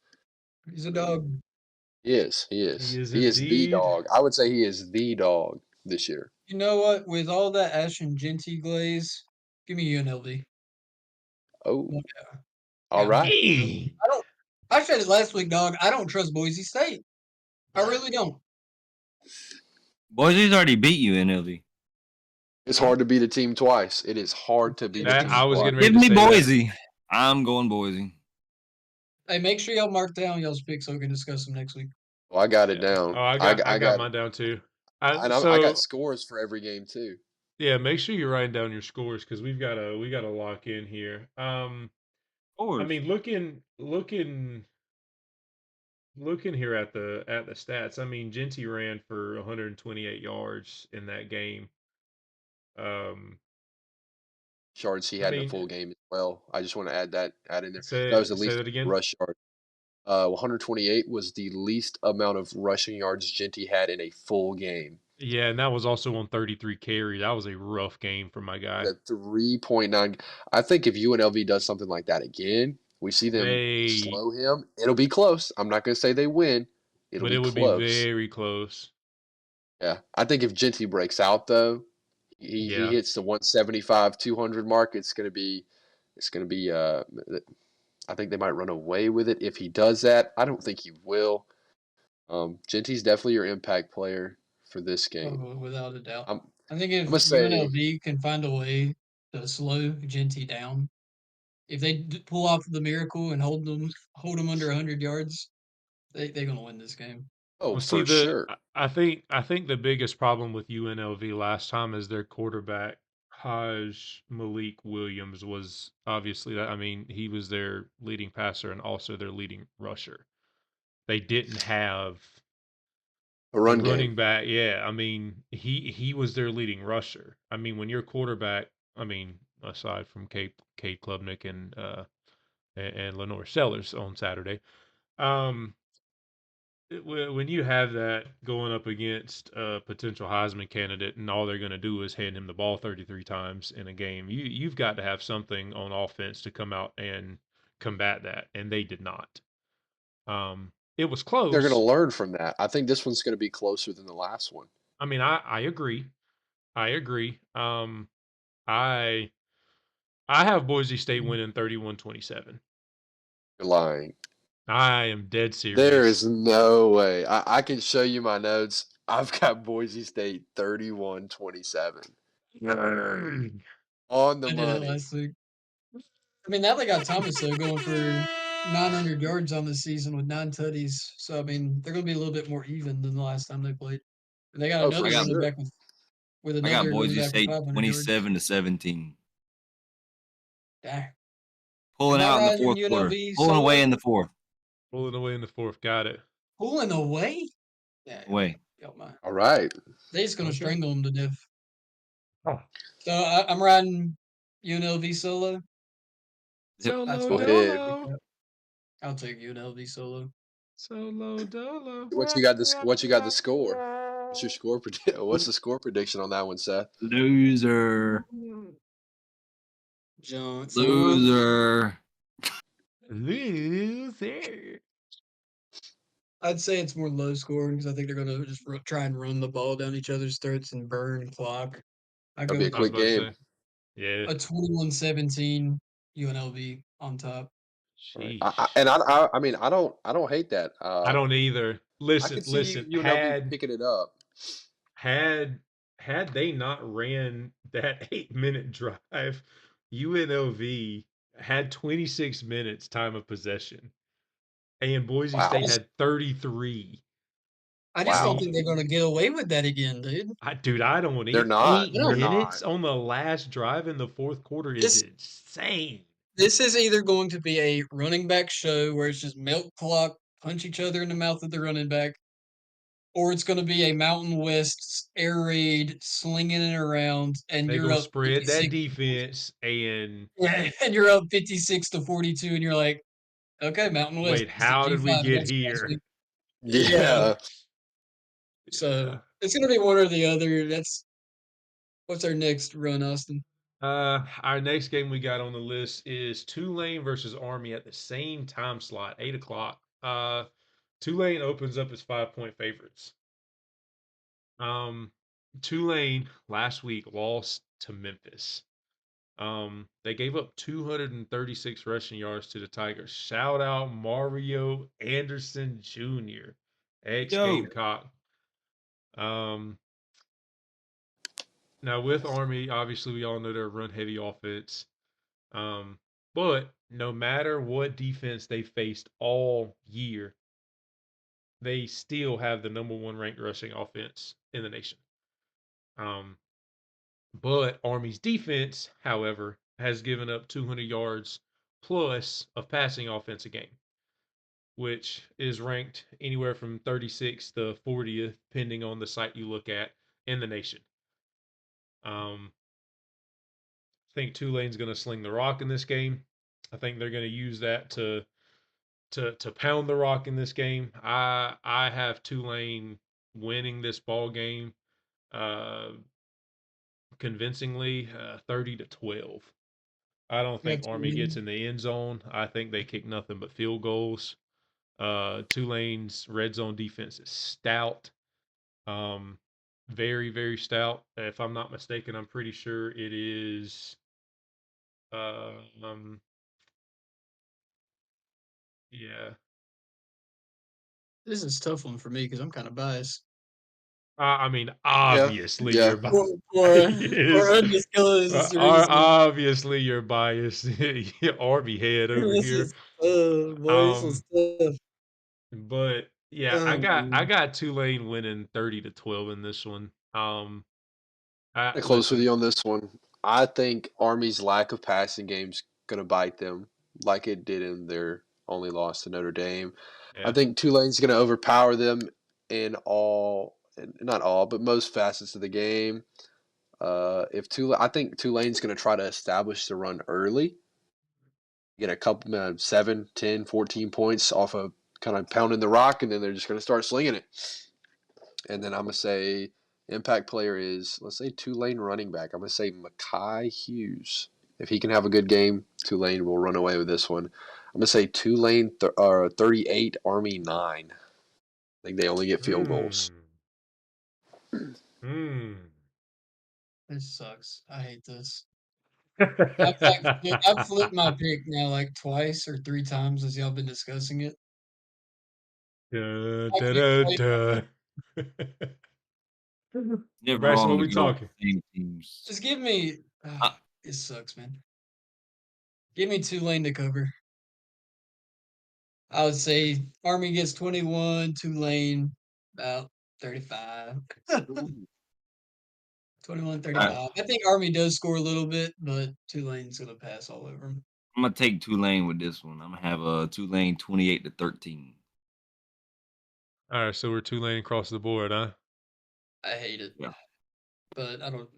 B: a dog.
C: he is
A: He is
C: the
A: indeed.
C: dog. I would say he is the dog this year.
B: You know what? With all that Ashton Genty glaze, give me UNLV.
C: Oh,
B: Well, yeah.
C: all
B: Yeah.
C: right.
A: Hey!
B: I said it last week, dog. I don't trust Boise State. I really don't.
D: Boise's already beat you, NLV.
C: It's hard to beat a team twice. It is hard to beat a
A: That
C: team
A: I was
C: twice.
A: getting ready
D: Give
A: to
D: me
A: say that.
D: Boise. I'm going Boise.
B: Hey, make sure y'all mark down y'all's picks so we can discuss them next week.
C: Well, I got it
A: Yeah.
C: down.
A: Oh, I got mine down too.
C: And I
A: So
C: got scores for every game too.
A: yeah, make sure you're writing down your scores because we got to lock in here. I mean, looking here at the stats. I mean, Genty ran for 128 yards in that game.
C: Yards he
A: I
C: had in
A: mean,
C: a full game as well. I just want to add in there.
A: say
C: That was the least
A: that again.
C: rush yard. 128 was the least amount of rushing yards Genty had in a full game.
A: Yeah, and that was also on 33 carries. That was a rough game for my guy.
C: The 3.9. I think if UNLV does something like that again, we see them slow him. It'll be close. I'm not going to say they win. It'll
A: But
C: be
A: it would
C: close.
A: be very close.
C: Yeah, I think if Genty breaks out though, he hits the 175, 200 mark. It's gonna be. I think they might run away with it if he does that. I don't think he will. Genty's definitely your impact player for this game.
B: Oh, without a doubt.
C: I'm
B: I think if
C: gonna say-
B: UNLV can find a way to slow Genty down, if they pull off the miracle and hold them under 100 yards, they're gonna win this game.
C: Oh,
A: Well,
C: for
A: see,
C: sure.
A: I think the biggest problem with UNLV last time is their quarterback Haj Malik Williams was obviously that. I mean, he was their leading passer and also their leading rusher. They didn't have
C: A run
A: running
C: game.
A: back. Yeah, I mean, he was their leading rusher. I mean, when your quarterback, I mean, aside from Cade Klubnik and Lenore Sellers on Saturday, when you have that going up against a potential Heisman candidate and all they're going to do is hand him the ball 33 times in a game, you've got to have something on offense to come out and combat that, and they did not. It was close.
C: They're going to learn from that. I think this one's going to be closer than the last one.
A: I mean, I agree. I have Boise State winning 31-27.
C: You're lying.
A: I am dead serious.
C: There is no way. I can show you my notes. I've got Boise State 31-27. On the
B: I did it
C: money.
B: last week. I mean, now they got Thomas though going for 900 yards on the season with 9 tutties. So I mean, they're going to be a little bit more even than the last time they played. And they got
C: Oh, for
B: another running
C: sure.
B: back with with
D: I got
B: another running
D: Boise
B: back for
D: State
B: 500 yards.
D: 27-17.
B: Dang.
D: Pulling
B: Am I
D: out in the
B: riding
D: fourth quarter.
B: UNLV
D: Pulling away
B: solo?
D: in the fourth.
A: Pulling away in the fourth. Got it.
B: Pulling away? Yeah,
D: Away.
B: y'all mind.
C: All right.
B: They just gonna
A: Okay.
B: strangle him to death.
A: Oh.
B: So I'm riding UNLV solo.
D: Yep.
B: That's
A: Solo
C: Go
B: fine.
C: ahead.
A: dolo.
B: I'll take UNLV solo.
A: Solo dolo.
C: What you got this? What you got the score? What's your score? What's the score prediction on that one, Seth?
D: Loser.
B: Johnson.
D: Loser.
A: Loser.
B: I'd say it's more low scoring because I think they're gonna just try and run the ball down each other's throats and burn clock. I
C: That'll
B: go
C: be a
B: with
A: I was
C: quick
A: about to
C: game.
A: say. Yeah.
B: a 21-17 UNLV on top.
C: Right.
A: Sheesh.
C: I mean, I don't hate that.
A: I don't either.
C: I
A: Listen,
C: could see
A: listen.
C: UNLV picking it up.
A: Had they not ran that 8-minute drive, UNLV had 26 minutes time of possession, and Boise
C: Wow.
A: State had 33.
B: I just don't
C: Wow.
B: think they're gonna get away with that again, dude.
A: Dude, I don't
C: They're
A: need
C: not.
A: 8
C: They're not.
A: minutes on the last drive in the fourth quarter is
B: This
A: insane.
B: this is either going to be a running back show where it's just milk clock, punch each other in the mouth of the running back, or it's going to be a Mountain West air raid slinging it around, and
A: They're
B: you're
A: gonna
B: up
A: spread that
B: 56.
A: defense and
B: Yeah, and you're up 56-42, and you're like, okay, Mountain West
A: wait,
B: is the
A: how did we
B: G5
A: get
B: against last
A: here?
B: week. Yeah,
C: Yeah.
B: so
A: Yeah.
B: it's going to be one or the other. What's our next run, Austin?
A: Our next game we got on the list is Tulane versus Army at the same time slot, 8 o'clock. Tulane opens up as 5-point favorites. Tulane last week lost to Memphis. They gave up 236 rushing yards to the Tigers. Shout out Mario Anderson Jr., ex Gamecock. Now with Army, obviously we all know they're a run heavy offense. But no matter what defense they faced all year, they still have the number one ranked rushing offense in the nation. But Army's defense, however, has given up 200 yards plus of passing offense a game, which is ranked anywhere from 36th to 40th, depending on the site you look at in the nation. I think Tulane's going to sling the rock in this game. I think they're going to use that to pound the rock in this game. I have Tulane winning this ball game convincingly, 30-12. I don't think Army gets in the end zone. I think they kick nothing but field goals. Tulane's red zone defense is stout. Very, very stout. If I'm not mistaken, I'm pretty sure it is yeah.
B: This is a tough one for me because I'm kind of biased.
A: I mean, obviously
C: Yeah.
A: you're
B: For
A: biased.
B: undisclosed reasons.
A: Obviously you're biased. Army head over
B: This
A: here.
B: is boy, this is tough.
A: But yeah, I got Tulane winning 30-12 in this one.
C: I'm close with
A: Listen,
C: you on this one. I think Army's lack of passing game's gonna bite them, like it did in their only loss to Notre Dame. I
A: yeah.
C: think Tulane's gonna overpower them in not all, but most facets of the game. I think Tulane's gonna try to establish the run early, get a couple 7, 10, 14 points off of kind of pounding the rock, and then they're just gonna start slinging it. And then I'm gonna say impact player is, let's say, Tulane running back. I'm gonna say Mekhi Hughes. If he can have a good game, Tulane will run away with this one. I'm gonna say Tulane 38, Army 9. I think they only get field goals.
B: This sucks. I hate this. I've flipped my pick now like twice or 3 times as y'all been discussing it.
A: Da,
B: I
A: da,
B: can
A: da,
B: explain
A: da.
D: Never
A: Bryson,
D: wrong
A: what
D: to
A: we
D: go with
A: talking?
D: the same teams.
B: Just give me. It sucks, man. Give me Tulane to cover. I would say Army gets 21, Tulane about 35. 21-35. I think Army does score a little bit, but Tulane's gonna pass all over them.
D: I'm gonna take Tulane with this one. I'm gonna have Tulane 28-13.
A: All right, so we're Tulane across the board, huh?
B: I hate it.
D: Yeah.
B: But I don't.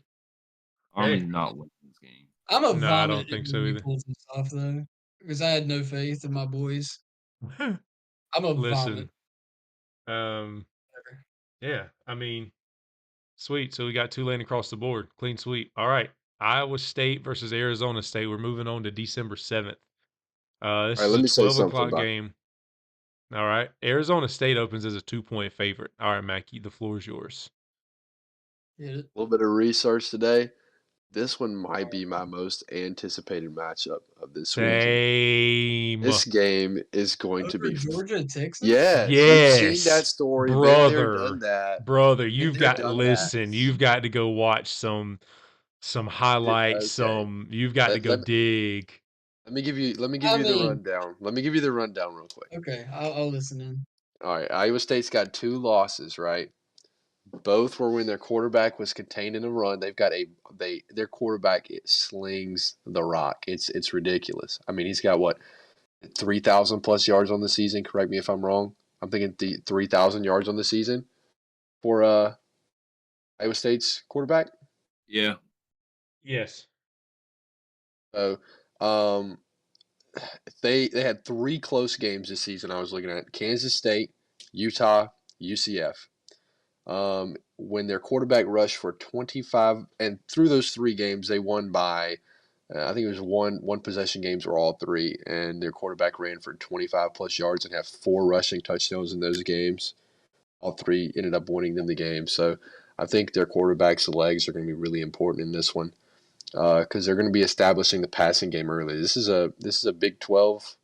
D: Army's
A: Hey.
D: not winning this game.
B: I'm a
A: No, I
B: vomit
A: don't think
B: if
A: so
B: we
A: either.
B: pull some stuff though, because I had no faith in my boys. I'm a vomit.
A: Listen, yeah, I mean, sweet. So we got Tulane across the board, clean sweep. All right, Iowa State versus Arizona State. We're moving on to December 7th. This
C: All right,
A: is
C: let
A: a
C: me say
A: 12
C: something
A: o'clock
C: about
A: game. All right, Arizona State opens as a 2-point favorite. All right, Mackie, the floor is yours.
B: Hit it.
C: a little bit of research today. This one might be my most anticipated matchup of this weekend.
A: Same.
C: This game is going to
B: Over
C: be
B: Georgia, Texas.
C: yes. We've seen that
A: Yes,
C: story. Been there, done
A: brother.
C: that.
A: Brother,
C: Been
A: you've
C: there,
A: got
C: done
A: listen.
C: that.
A: You've got to go watch some highlights.
C: Okay.
A: You've got to
C: Let,
A: go
C: let, me-
A: dig.
C: let me give you the
B: mean-
C: rundown. Let me give you the rundown real quick.
B: Okay, I'll listen in.
C: All right, Iowa State's got 2 losses, right? Both were when their quarterback was contained in a run. They've got their quarterback slings the rock. It's ridiculous. I mean, he's got what 3,000 plus yards on the season. Correct me if I'm wrong. I'm thinking 3,000 yards on the season for Iowa State's quarterback.
D: Yeah.
A: Yes.
C: So, they had 3 close games this season. I was looking at Kansas State, Utah, UCF. When their quarterback rushed for 25, and through those 3 games, they won by, I think it was one possession games were all 3, and their quarterback ran for 25 plus yards and had 4 rushing touchdowns in those games. All 3 ended up winning them the game. So I think their quarterback's legs are going to be really important in this one because they're going to be establishing the passing game early. This is a Big 12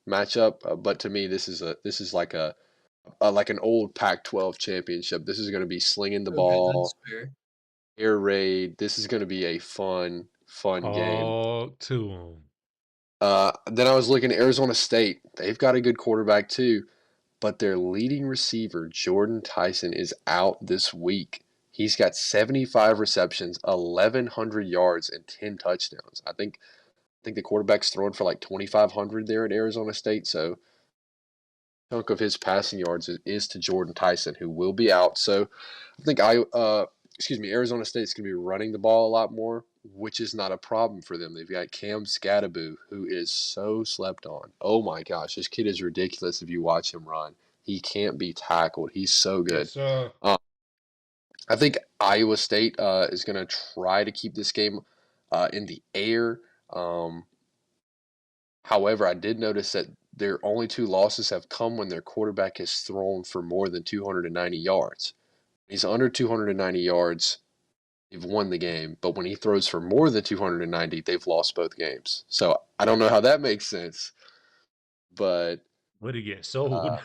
C: matchup, but to me, this is like an old Pac-12 championship. This is going to be slinging the
B: Okay,
C: ball,
B: that's fair.
C: air raid. This is going to be a fun game.
A: Talk to him.
C: Then I was looking at Arizona State. They've got a good quarterback too, but their leading receiver, Jordan Tyson, is out this week. He's got 75 receptions, 1,100 yards, and 10 touchdowns. I think the quarterback's throwing for like 2,500 there at Arizona State, so chunk of his passing yards is to Jordan Tyson, who will be out. So I think Arizona State's going to be running the ball a lot more, which is not a problem for them. They've got Cam Skattebo, who is so slept on. Oh my gosh, this kid is ridiculous if you watch him run. He can't be tackled. He's so good.
A: Yes,
C: I think Iowa State is going to try to keep this game in the air. However, I did notice that their only 2 losses have come when their quarterback has thrown for more than 290 yards. He's under 290 yards, they've won the game. But when he throws for more than 290, they've lost both games. So I don't know how that makes sense. But
A: what did he get sold?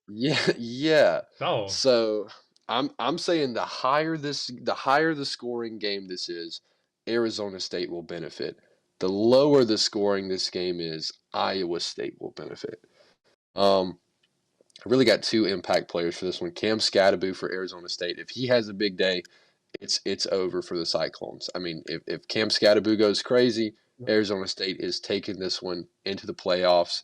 C: yeah.
A: Oh,
C: So I'm saying the higher the scoring game this is, Arizona State will benefit. The lower the scoring this game is, Iowa State will benefit. I really got 2 impact players for this one. Cam Skattebo for Arizona State. If he has a big day, it's over for the Cyclones. I mean, if Cam Skattebo goes crazy, Arizona State is taking this one into the playoffs.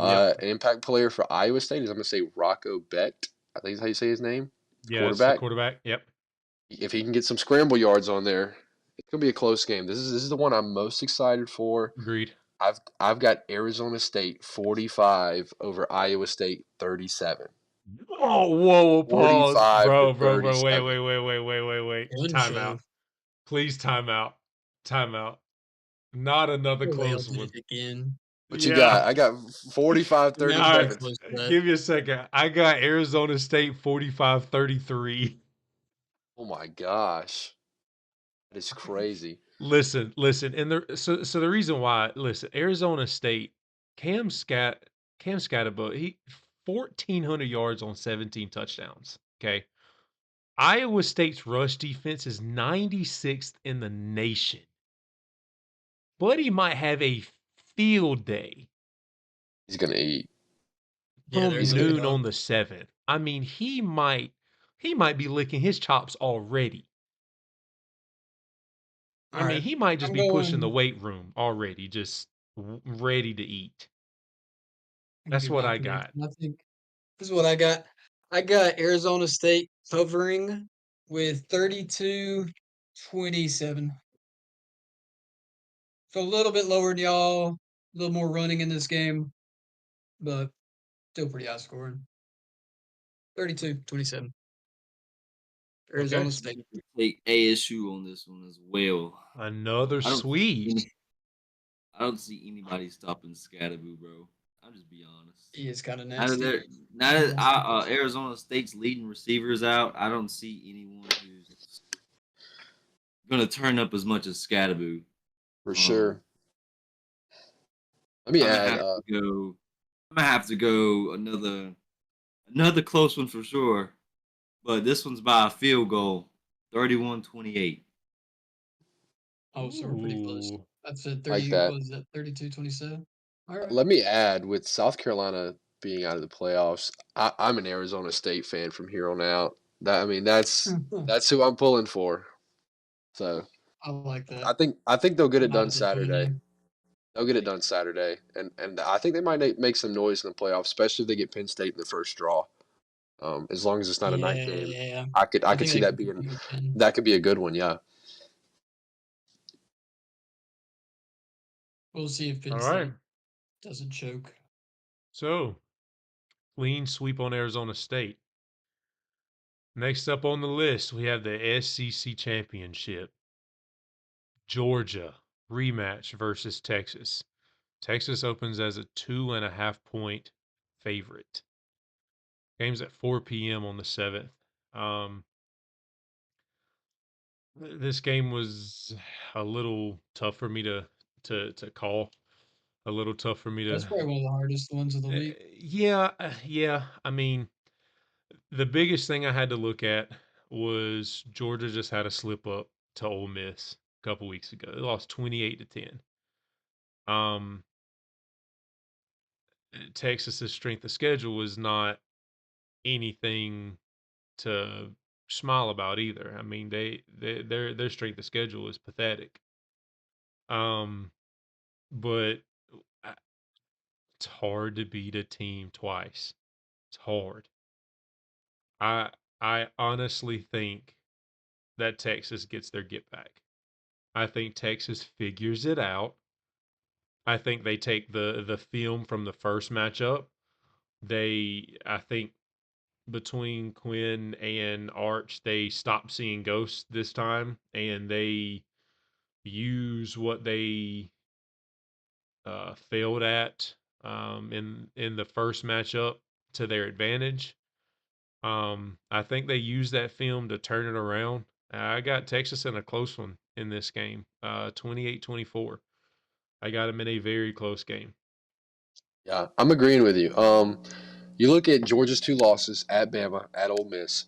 A: yep.
C: An impact player for Iowa State is, I'm going to say, Rocco Becht. I think is how you say his name.
A: Yeah, it's the quarterback. Yep.
C: If he can get some scramble yards on there, it's going to be a close game. This is the one I'm most excited for.
A: Agreed.
C: I've got Arizona State 45 over Iowa State 37.
A: Whoa, pause.
C: 45
A: Bro,
C: to
A: wait.
B: 1
A: Time
B: show.
A: out. Please time out. Not another close
B: Railed
A: one.
B: it again.
C: What you got? I got 45
B: Now
C: 37.
B: it's close to that.
A: Give me a second. I got Arizona State 45-33.
C: Oh my gosh. That is crazy.
A: Listen, and so the reason why, Arizona State, Cam Skattebo, he 1,400 yards on 17 touchdowns. Okay. Iowa State's rush defense is 96th in the nation. Buddy might have a field day
C: He's going to eat.
B: Yeah,
A: from
B: they're gonna
A: noon
B: go.
A: on the 7th. I mean, he might be licking his chops already. I mean,
B: Alright,
A: he might just
B: I'm
A: be pushing the
B: going
A: weight room already, just ready to eat. That's
B: get
A: what
B: my
A: I got.
B: prediction. I think this is what I got. I got Arizona State covering with 32-27. So a little bit lower than y'all, a little more running in this game, but still pretty high scoring. 32-27.
A: Okay.
B: Arizona State.
D: Take ASU on this one as well.
A: Another
D: I don't see
A: sweep.
D: I don't see anybody stopping Scatterboo, bro. I'll just be honest.
B: He is kind of
D: Now that,
B: nasty.
D: now that Arizona State's leading receivers out, I don't see anyone who's gonna turn up as much as Scatterboo.
C: For sure. Let me
D: I'm gonna
C: add.
D: have to go. I'm gonna have to go another close one for sure. But this one's by a field goal, 31-28.
B: Oh, so we're pretty close.
A: Ooh.
B: I said
C: Like
B: 30.
C: that.
B: What was that? 32-27. All right.
C: Let me add, with South Carolina being out of the playoffs, I'm an Arizona State fan from here on out. That's who I'm pulling for. So
B: I like that.
C: I think they'll get it
B: Not a
C: done Saturday.
B: disappointing.
C: They'll get it done Saturday, and I think they might make some noise in the playoffs, especially if they get Penn State in the first draw. As long as it's not a night game,
B: Yeah,
C: I could
B: I think
C: see
B: they
C: that
B: could
C: being
B: beat Penn.
C: that could be a good one. Yeah.
B: We'll see if Penn
A: All
B: State
A: right.
B: doesn't choke.
A: So, clean sweep on Arizona State. Next up on the list, we have the SEC Championship. Georgia rematch versus Texas. Texas opens as a 2.5-point favorite. Game's at 4 p.m. on the 7th. This game was a little tough for me to call. A little tough for me
B: That's
A: to.
B: probably one of the hardest ones of the week.
A: Yeah. I mean, the biggest thing I had to look at was Georgia just had a slip up to Ole Miss a couple weeks ago. They lost 28-10. Texas's strength of schedule was not anything to smile about either. I mean, their strength of schedule is pathetic. But it's hard to beat a team twice. It's hard. I I honestly think that Texas gets their get back. I think Texas figures it out. I think they take the film from the first matchup. I think between Quinn and Arch, they stop seeing ghosts this time, and they use what they failed at in the first matchup to their advantage. I think they used that film to turn it around. I got Texas in a close one in this game, 28-24. I got them in a very close game.
C: Yeah, I'm agreeing with you. You look at Georgia's two losses at Bama, at Ole Miss.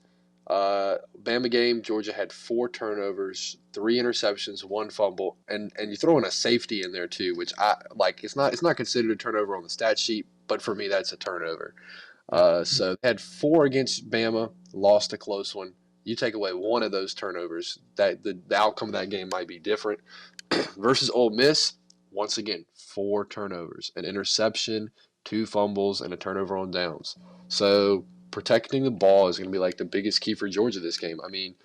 C: Bama game, Georgia had 4 turnovers, 3 interceptions, 1 fumble, and you throw in a safety in there too, which I like. It's not considered a turnover on the stat sheet, but for me that's a turnover. So they had 4 against Bama, lost a close one. You take away one of those turnovers, that the outcome of that game might be different. Versus Ole Miss, once again, 4 turnovers, an interception, 2 fumbles, and a turnover on downs. So protecting the ball is going to be like the biggest key for Georgia this game. I mean,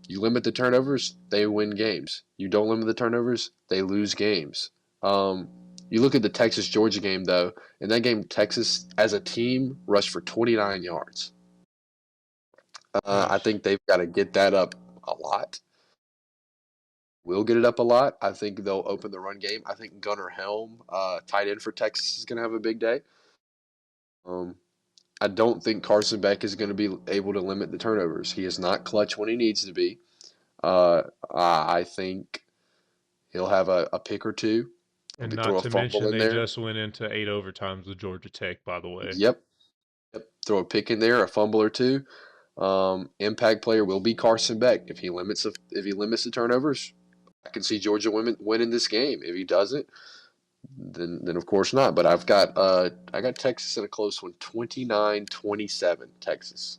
C: you limit the turnovers, they win games. You don't limit the turnovers, they lose games. You look at the Texas Georgia game though. In that game, Texas as a team rushed for 29 yards. I think they've got to get that up a lot. Will get it up a lot. I think they'll open the run game. I think Gunnar Helm, tight end for Texas, is going to have a big day. I don't think Carson Beck is going to be able to limit the turnovers. He is not clutch when he needs to be. I think he'll have a pick or two.
A: And
C: Maybe
A: not
C: throw a
A: to
C: fumble
A: mention,
C: in
A: they
C: there.
A: just went into 8 overtimes with Georgia Tech, by the way.
C: Yep. Throw a pick in there, a fumble or two. Impact player will be Carson Beck. If he limits the turnovers, I can see Georgia winning this game. If he doesn't, then of course not. But I got Texas in a close one, 29-27, Texas.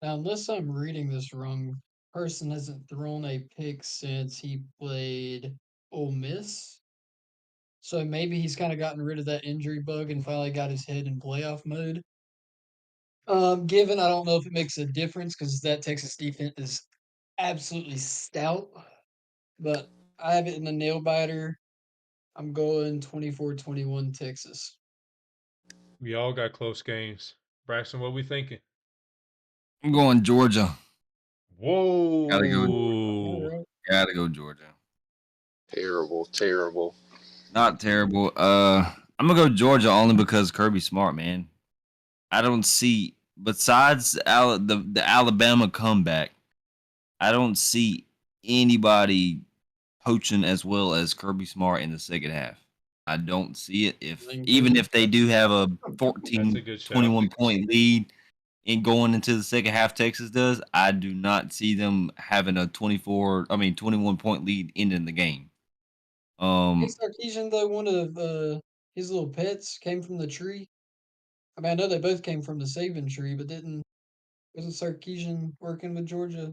B: Now, unless I'm reading this wrong, person hasn't thrown a pick since he played Ole Miss. So maybe he's kind of gotten rid of that injury bug and finally got his head in playoff mode. Given I don't know if it makes a difference because that Texas defense is absolutely stout, but I have it in a nail biter. I'm going 24-21 Texas.
A: We all got close games. Braxton, what we thinking?
D: I'm going Georgia. Gotta go.
A: Whoa.
B: Alright.
D: Gotta go Georgia.
C: Terrible, terrible.
D: Not terrible. I'm gonna go Georgia only because Kirby Smart, man. I don't see besides the Alabama comeback. I don't see anybody poaching as well as Kirby Smart in the second half. I don't see it. Even if they do have a
A: That's
D: 14,
A: a good shout.
D: 21 point lead in going into the second half, Texas does. I do not see them having a 21 point lead ending the game.
B: Nick Sarkisian, though, one of his little pets came from the tree. I mean, I know they both came from the Saban tree, but wasn't Sarkisian working with Georgia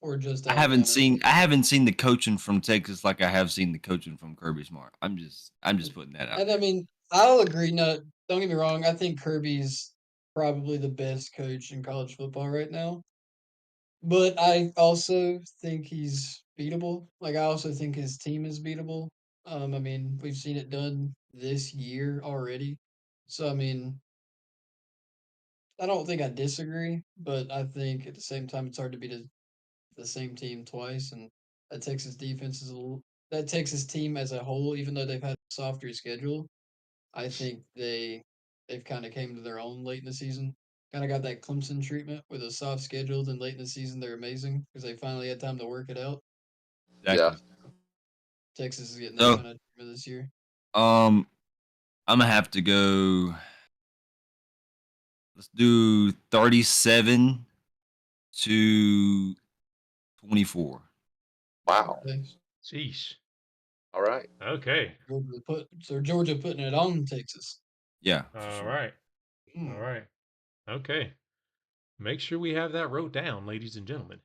B: or just
D: I haven't
B: Alabama?
D: seen the coaching from Texas like I have seen the coaching from Kirby Smart. I'm just putting that out
B: And I
D: there.
B: mean, I'll agree. No, don't get me wrong. I think Kirby's probably the best coach in college football right now. But I also think he's beatable. Like, I also think his team is beatable. I mean, we've seen it done this year already. So, I mean, I don't think I disagree, but I think at the same time, it's hard to beat the same team twice. And that Texas defense is that Texas team as a whole, even though they've had a softer schedule, I think they've kind of came to their own late in the season. Kind of got that Clemson treatment with a soft schedule. Then late in the season, they're amazing because they finally had time to work it out.
D: Exactly.
B: Texas is getting that
D: So,
B: kind of treatment this year.
D: I'm gonna have to go. Let's do 37 to 24.
C: Wow.
B: Okay.
A: Sheesh.
C: All right.
A: Okay.
B: Georgia putting it on Texas.
D: Yeah. For
A: All
D: sure.
A: right.
B: Hmm.
A: All right. Okay. Make sure we have that wrote down, ladies and gentlemen.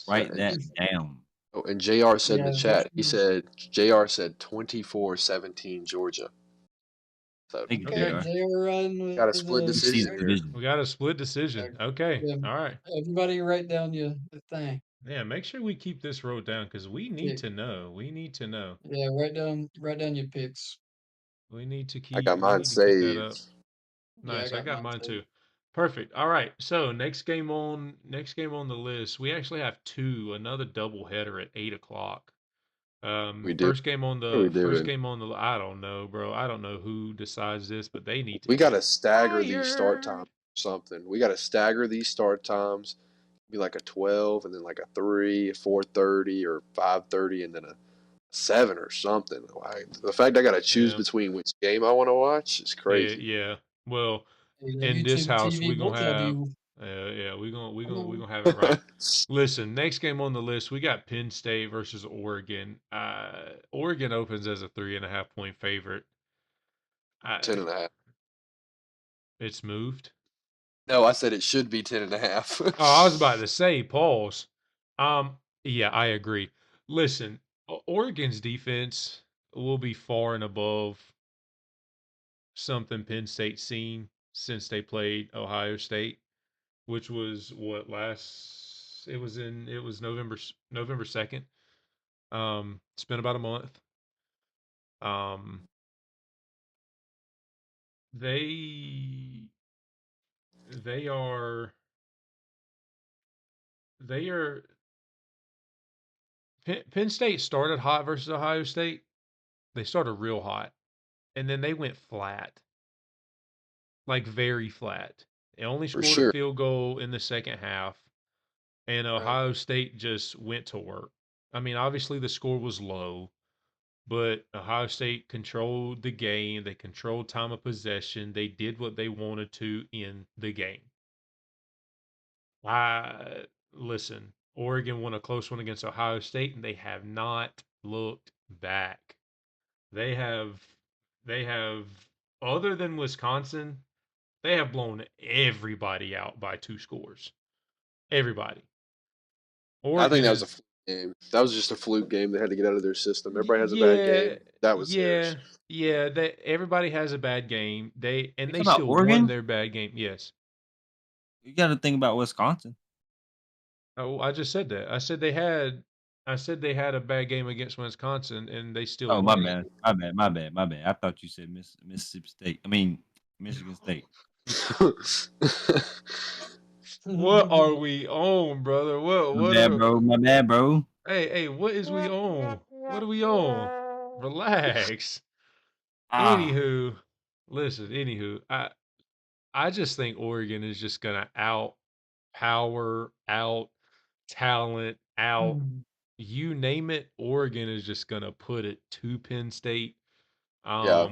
D: Write that down.
C: Oh, and JR said in
B: Yeah,
C: the chat, he said, JR said 24-17 Georgia. So
D: Thank you,
B: Okay,
D: JR.
B: JR run
C: got a
B: with
C: split
B: the
D: You see the
C: decision here.
D: division.
A: We got a split decision. Okay.
B: Yeah,
A: All right.
B: everybody write down your thing.
A: Yeah, make sure we keep this wrote down because we need to know. We need to know.
B: Yeah, write down your picks.
A: We need to
C: I got
A: keep
C: mine
A: that up.
C: saved.
B: Yeah,
A: Nice. I got mine
B: too.
A: too. Perfect. All right. So next game on the list, we actually have another double header at 8 o'clock.
C: We do.
A: First game on
C: What are we
A: the
C: doing?
A: I don't know, bro. I don't know who decides this, but they need to
C: We got
A: get
C: to stagger these start
A: fired.
C: times or something. We got to stagger these start times. Be like a 12 and then like a 3, a 4:30 or 5:30 and then a 7 or something. The fact I got to choose
A: Yeah.
C: between which game I want to watch is crazy.
A: Yeah. Well,
B: Hey,
A: in this
B: YouTube
A: house,
B: TV
A: we're
B: will
A: gonna
B: tell
A: have
B: you.
A: yeah, we're
B: Hello.
A: gonna have it right. Listen, next game on the list, we got Penn State versus Oregon. Oregon opens as a 3.5 point favorite.
C: 10.5.
A: It's moved.
C: No, I said it should be 10.5.
A: Oh, I was about to say, pause. Yeah, I agree. Listen, Oregon's defense will be far and above something Penn State's seen since they played Ohio State, which was what last it was November 2nd. It's been about a month. Um they they are they are Penn State started hot versus Ohio State. They started real hot and then they went flat. Like very flat. They only
C: For
A: scored a
C: sure.
A: field goal in the second half and
C: Right.
A: Ohio State just went to work. I mean, obviously the score was low, but Ohio State controlled the game. They controlled time of possession. They did what they wanted to in the game. Listen, Oregon won a close one against Ohio State, and they have not looked back. They have, other than Wisconsin, they have blown everybody out by 2 scores. Everybody.
C: I think
A: Oregon
C: that was a
A: is
C: fluke game. That was just a fluke game. They had to get out of their system. Everybody has a bad
A: yeah,
C: game. That was
A: yeah,
C: theirs.
A: yeah. That everybody has a bad game.
D: You
A: They
D: talking about
A: still won
D: Oregon?
A: their bad game. Yes.
D: You got to think about Wisconsin.
A: Oh, I just said that. I said they had a bad game against Wisconsin and they still
D: Oh, my
A: won.
D: bad. My bad. I thought you said Mississippi State. I mean, Michigan State.
A: What are we on, brother? What are
D: My bad, bro.
A: hey, what is we on? What are we on? Relax.
D: Ah,
A: Anywho, listen, I just think Oregon is just gonna out power, out talent, out you name it. Oregon is just gonna put it to Penn State.
C: Yeah.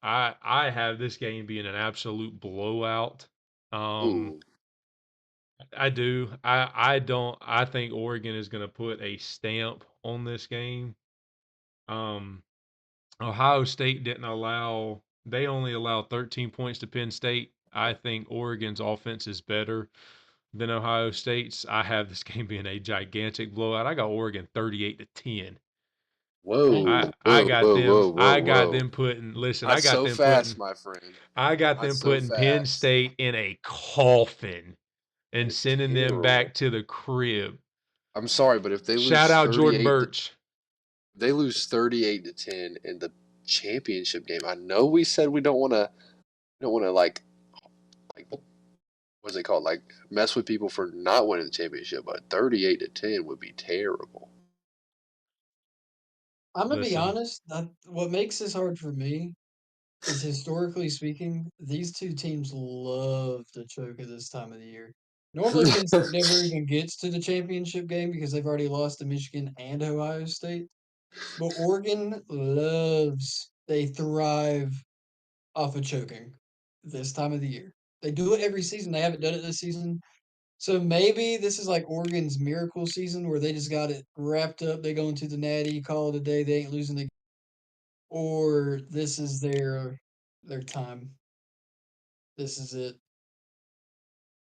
A: I have this game being an absolute blowout. Um,
C: Ooh.
A: I do. I don't. I think Oregon is gonna put a stamp on this game. Um, Ohio State didn't allow. They only allowed 13 points to Penn State. I think Oregon's offense is better than Ohio State's. I have this game being a gigantic blowout. I got Oregon 38-10.
C: Whoa.
A: I
C: Whoa.
A: got
C: Whoa.
A: them.
C: Whoa. Whoa.
A: I got
C: Whoa.
A: them putting. Listen,
C: Not so fast, my friend.
A: I got
C: Not
A: them
C: so
A: putting Penn
C: fast.
A: State in a coffin and
C: They're
A: sending them
C: terrible.
A: back to the crib.
C: I'm sorry, but if they
A: Shout
C: lose
A: out Jordan
C: 38
A: Birch.
C: they lose 38-10 in the championship game. I know we said we don't want to like what's it called? Like mess with people for not winning the championship, but 38-10 would be terrible.
B: I'm gonna be
A: Listen,
B: honest. What makes this hard for me is historically speaking, these two teams love to choke at this time of the year. Normally, Penn State never even gets to the championship game because they've already lost to Michigan and Ohio State. But Oregon loves, they thrive off of choking this time of the year. They do it every season. They haven't done it this season. So maybe this is like Oregon's miracle season where they just got it wrapped up. They go into the natty, call it a day. They ain't losing the, or this is their time. This is it.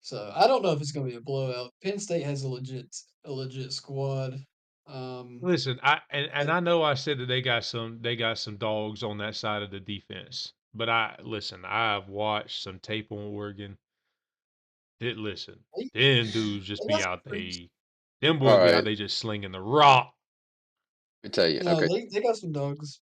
B: So I don't know if it's going to be a blowout. Penn State has a legit squad. Um,
A: listen. And
B: I,
A: I know I said that they got some dogs on that side of the defense. But I listen. I've watched some tape on Oregon. Did listen.
B: they,
A: Them dudes just
B: they
A: be
B: got
A: out
B: some freaks.
A: they. Them
C: All
A: boys be out
C: right,
A: they just slinging the rock.
C: let me tell you.
B: No,
C: Okay,
B: they got some dogs.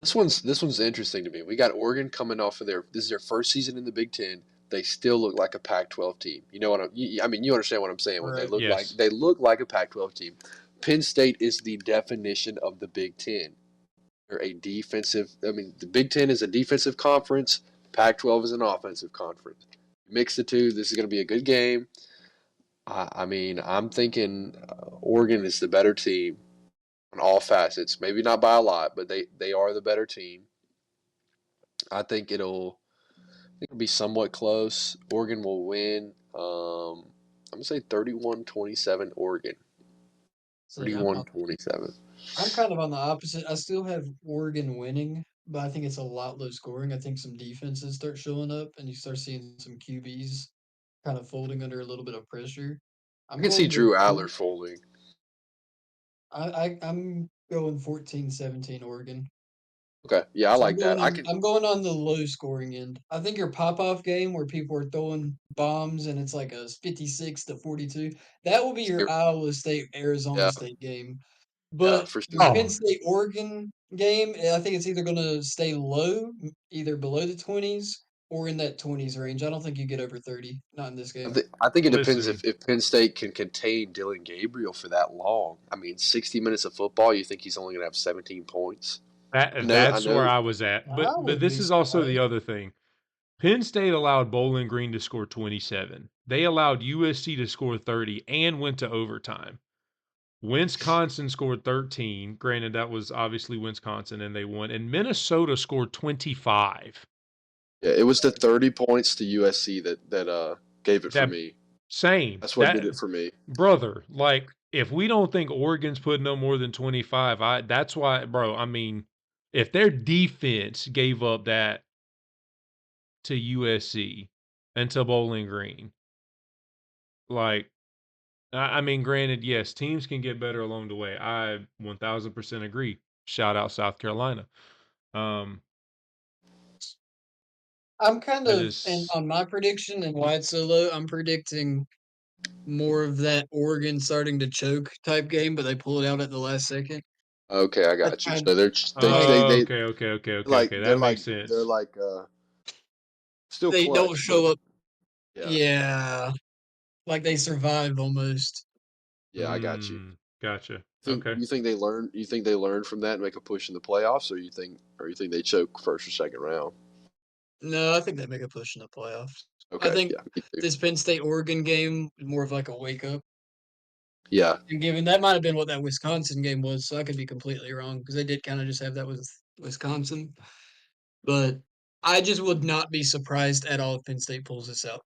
C: this one's interesting to me. We got Oregon coming off of this is their first season in the Big Ten. They still look like a Pac-12 team. You know what I mean, you understand what I'm saying when
B: Right.
A: Yes.
C: they look like a Pac-12 team. Penn State is the definition of the Big Ten. They're a defensive. I mean, the Big Ten is a defensive conference. Pac-12 is an offensive conference. Mix the two. This is going to be a good game. I mean, I'm thinking Oregon is the better team on all facets. Maybe not by a lot, but they are the better team. I think it'll be somewhat close. Oregon will win. I'm gonna say 31-27 Oregon.
B: See,
C: 31-27.
B: I'm kind of on the opposite. I still have Oregon winning, but I think it's a lot low scoring. I think some defenses start showing up, and you start seeing some QBs kind of folding under a little bit of pressure.
C: I
B: I'm
C: can see
B: going with
C: Drew Aller folding.
B: I'm going 14-17 Oregon.
C: Okay, yeah, I
B: So
C: like that. I can.
B: I'm going on the low scoring end. I think your pop off game where people are throwing bombs and it's like a 56-42, that will be your Iowa State Arizona
C: Yeah,
B: State game.
C: yeah,
B: But
C: for
B: your
C: sure.
B: Penn State Oregon game, I think it's either going to stay low, either below the 20s or in that 20s range. I don't think you get over 30, not in this game.
C: I think it depends
A: Listen.
C: if Penn State can contain Dylan Gabriel for that long. I mean, 60 minutes of football, you think he's only going to have 17 points? I
A: That's where
C: know.
A: I was at.
B: I
A: But
B: would
A: this
B: be
A: is also the
B: surprised.
A: other thing. Penn State allowed Bowling Green to score 27. They allowed USC to score 30 and went to overtime. Wisconsin scored 13. Granted, that was obviously Wisconsin and they won. And Minnesota scored 25.
C: Yeah, it was the 30 points to USC that gave it for
A: That
C: me.
A: same.
C: That's what did it for me.
A: Brother, like if we don't think Oregon's putting no more than 25, that's why, bro. I mean, if their defense gave up that to USC and to Bowling Green, like I mean, granted, yes, teams can get better along the way. I 1000% agree. Shout out South Carolina. Um,
B: I'm kind
A: I
B: of, and
A: just
B: on my prediction and why it's so low, I'm predicting more of that Oregon starting to choke type game, but they pull it out at the last second.
C: Okay, I
B: I,
C: got you.
B: I
C: So
B: like
C: they
A: okay. That makes
C: they're
A: sense.
C: like still
B: they don't
C: clutch, but
B: show up.
C: yeah,
B: Yeah, like they survive almost.
C: yeah, I got you.
A: Gotcha.
C: Think
A: Okay.
C: you think they learn from that and make a push in the playoffs, or you think they choke first or second round?
B: No, I think they make a push in the playoffs. I
C: Okay,
B: think
C: yeah, me too.
B: this Penn State Oregon game is more of like a wake up.
C: Yeah,
B: And given that might have been what that Wisconsin game was, so I could be completely wrong because they did kind of just have that with Wisconsin. But I just would not be surprised at all if Penn State pulls this out.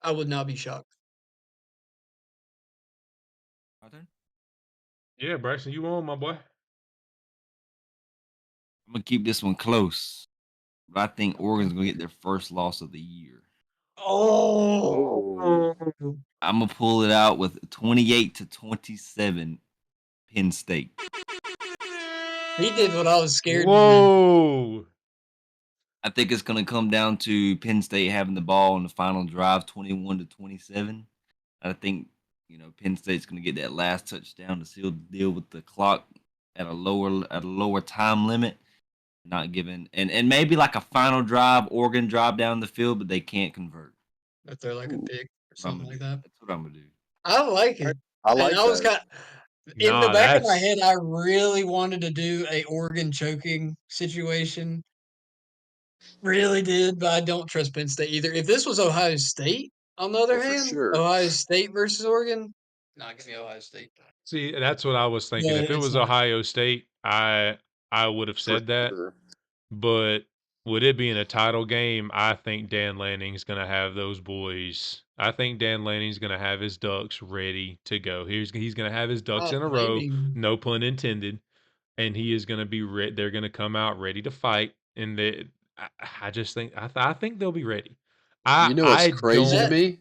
B: I would not be shocked.
D: My turn?
A: Yeah, Bryson, you on, my boy?
D: I'm gonna keep this one close, but I think Oregon's gonna get their first loss of the year.
C: Oh.
D: I'm gonna pull it out with 28-27 Penn State.
B: He did what I was scared to do.
A: Whoa.
D: I think it's gonna come down to Penn State having the ball on the final drive, 21-27. I think Penn State's gonna get that last touchdown to seal the deal with the clock at a lower time limit, not giving and maybe like a final drive, Oregon drive down the field, but they can't convert.
B: If they're like a
C: Ooh,
B: pick or
D: That's what I'm
B: something
D: gonna
B: like
D: do.
B: that.
D: That's what I'm gonna do.
B: I like
C: I,
B: it.
C: I
B: And
C: like
B: I was
C: that.
B: kind in the
A: Nah,
B: back of my
A: that's
B: head, I really wanted to do a Oregon choking situation. Really did, but I don't trust Penn State either. If this was Ohio State, on the
C: Oh,
B: other
C: for
B: hand,
C: sure,
B: Ohio State versus Oregon, not give me Ohio State.
A: see, that's what I was thinking.
B: But
A: If it
B: it's
A: was
B: not.
A: Ohio State, I would have
C: for
A: said that.
C: sure.
A: But with it being a title game, I think Dan Lanning's gonna have those boys. I think Dan Lanning's gonna have his ducks ready to go. He's gonna have his ducks in a
B: I
A: row,
B: mean,
A: no pun intended, and he is gonna be they're gonna come out ready to fight. And I just think I think they'll be ready.
C: You know what's
A: I
C: crazy to
A: don't
B: that
C: me?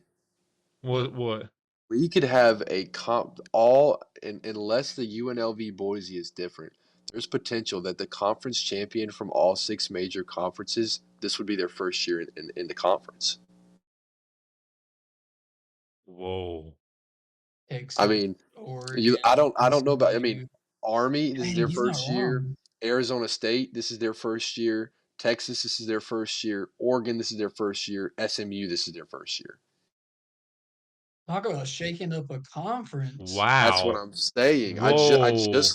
A: what
C: We could have a comp all unless the UNLV Boise is different. There's potential that the conference champion from all 6 major conferences, this would be their first year in the conference.
A: whoa.
C: I
B: Texas,
C: mean,
B: Oregon,
C: I don't know about. I mean,
B: SMU.
C: Army,
B: I
C: this is
B: mean,
C: their
B: he's not
C: first year.
B: wrong.
C: Arizona State, this is their first year. Texas, this is their first year. Oregon, this is their first year. SMU, this is their first year.
B: Talk about shaking up a conference.
C: That's what
A: Wow.
C: I'm saying.
A: Whoa.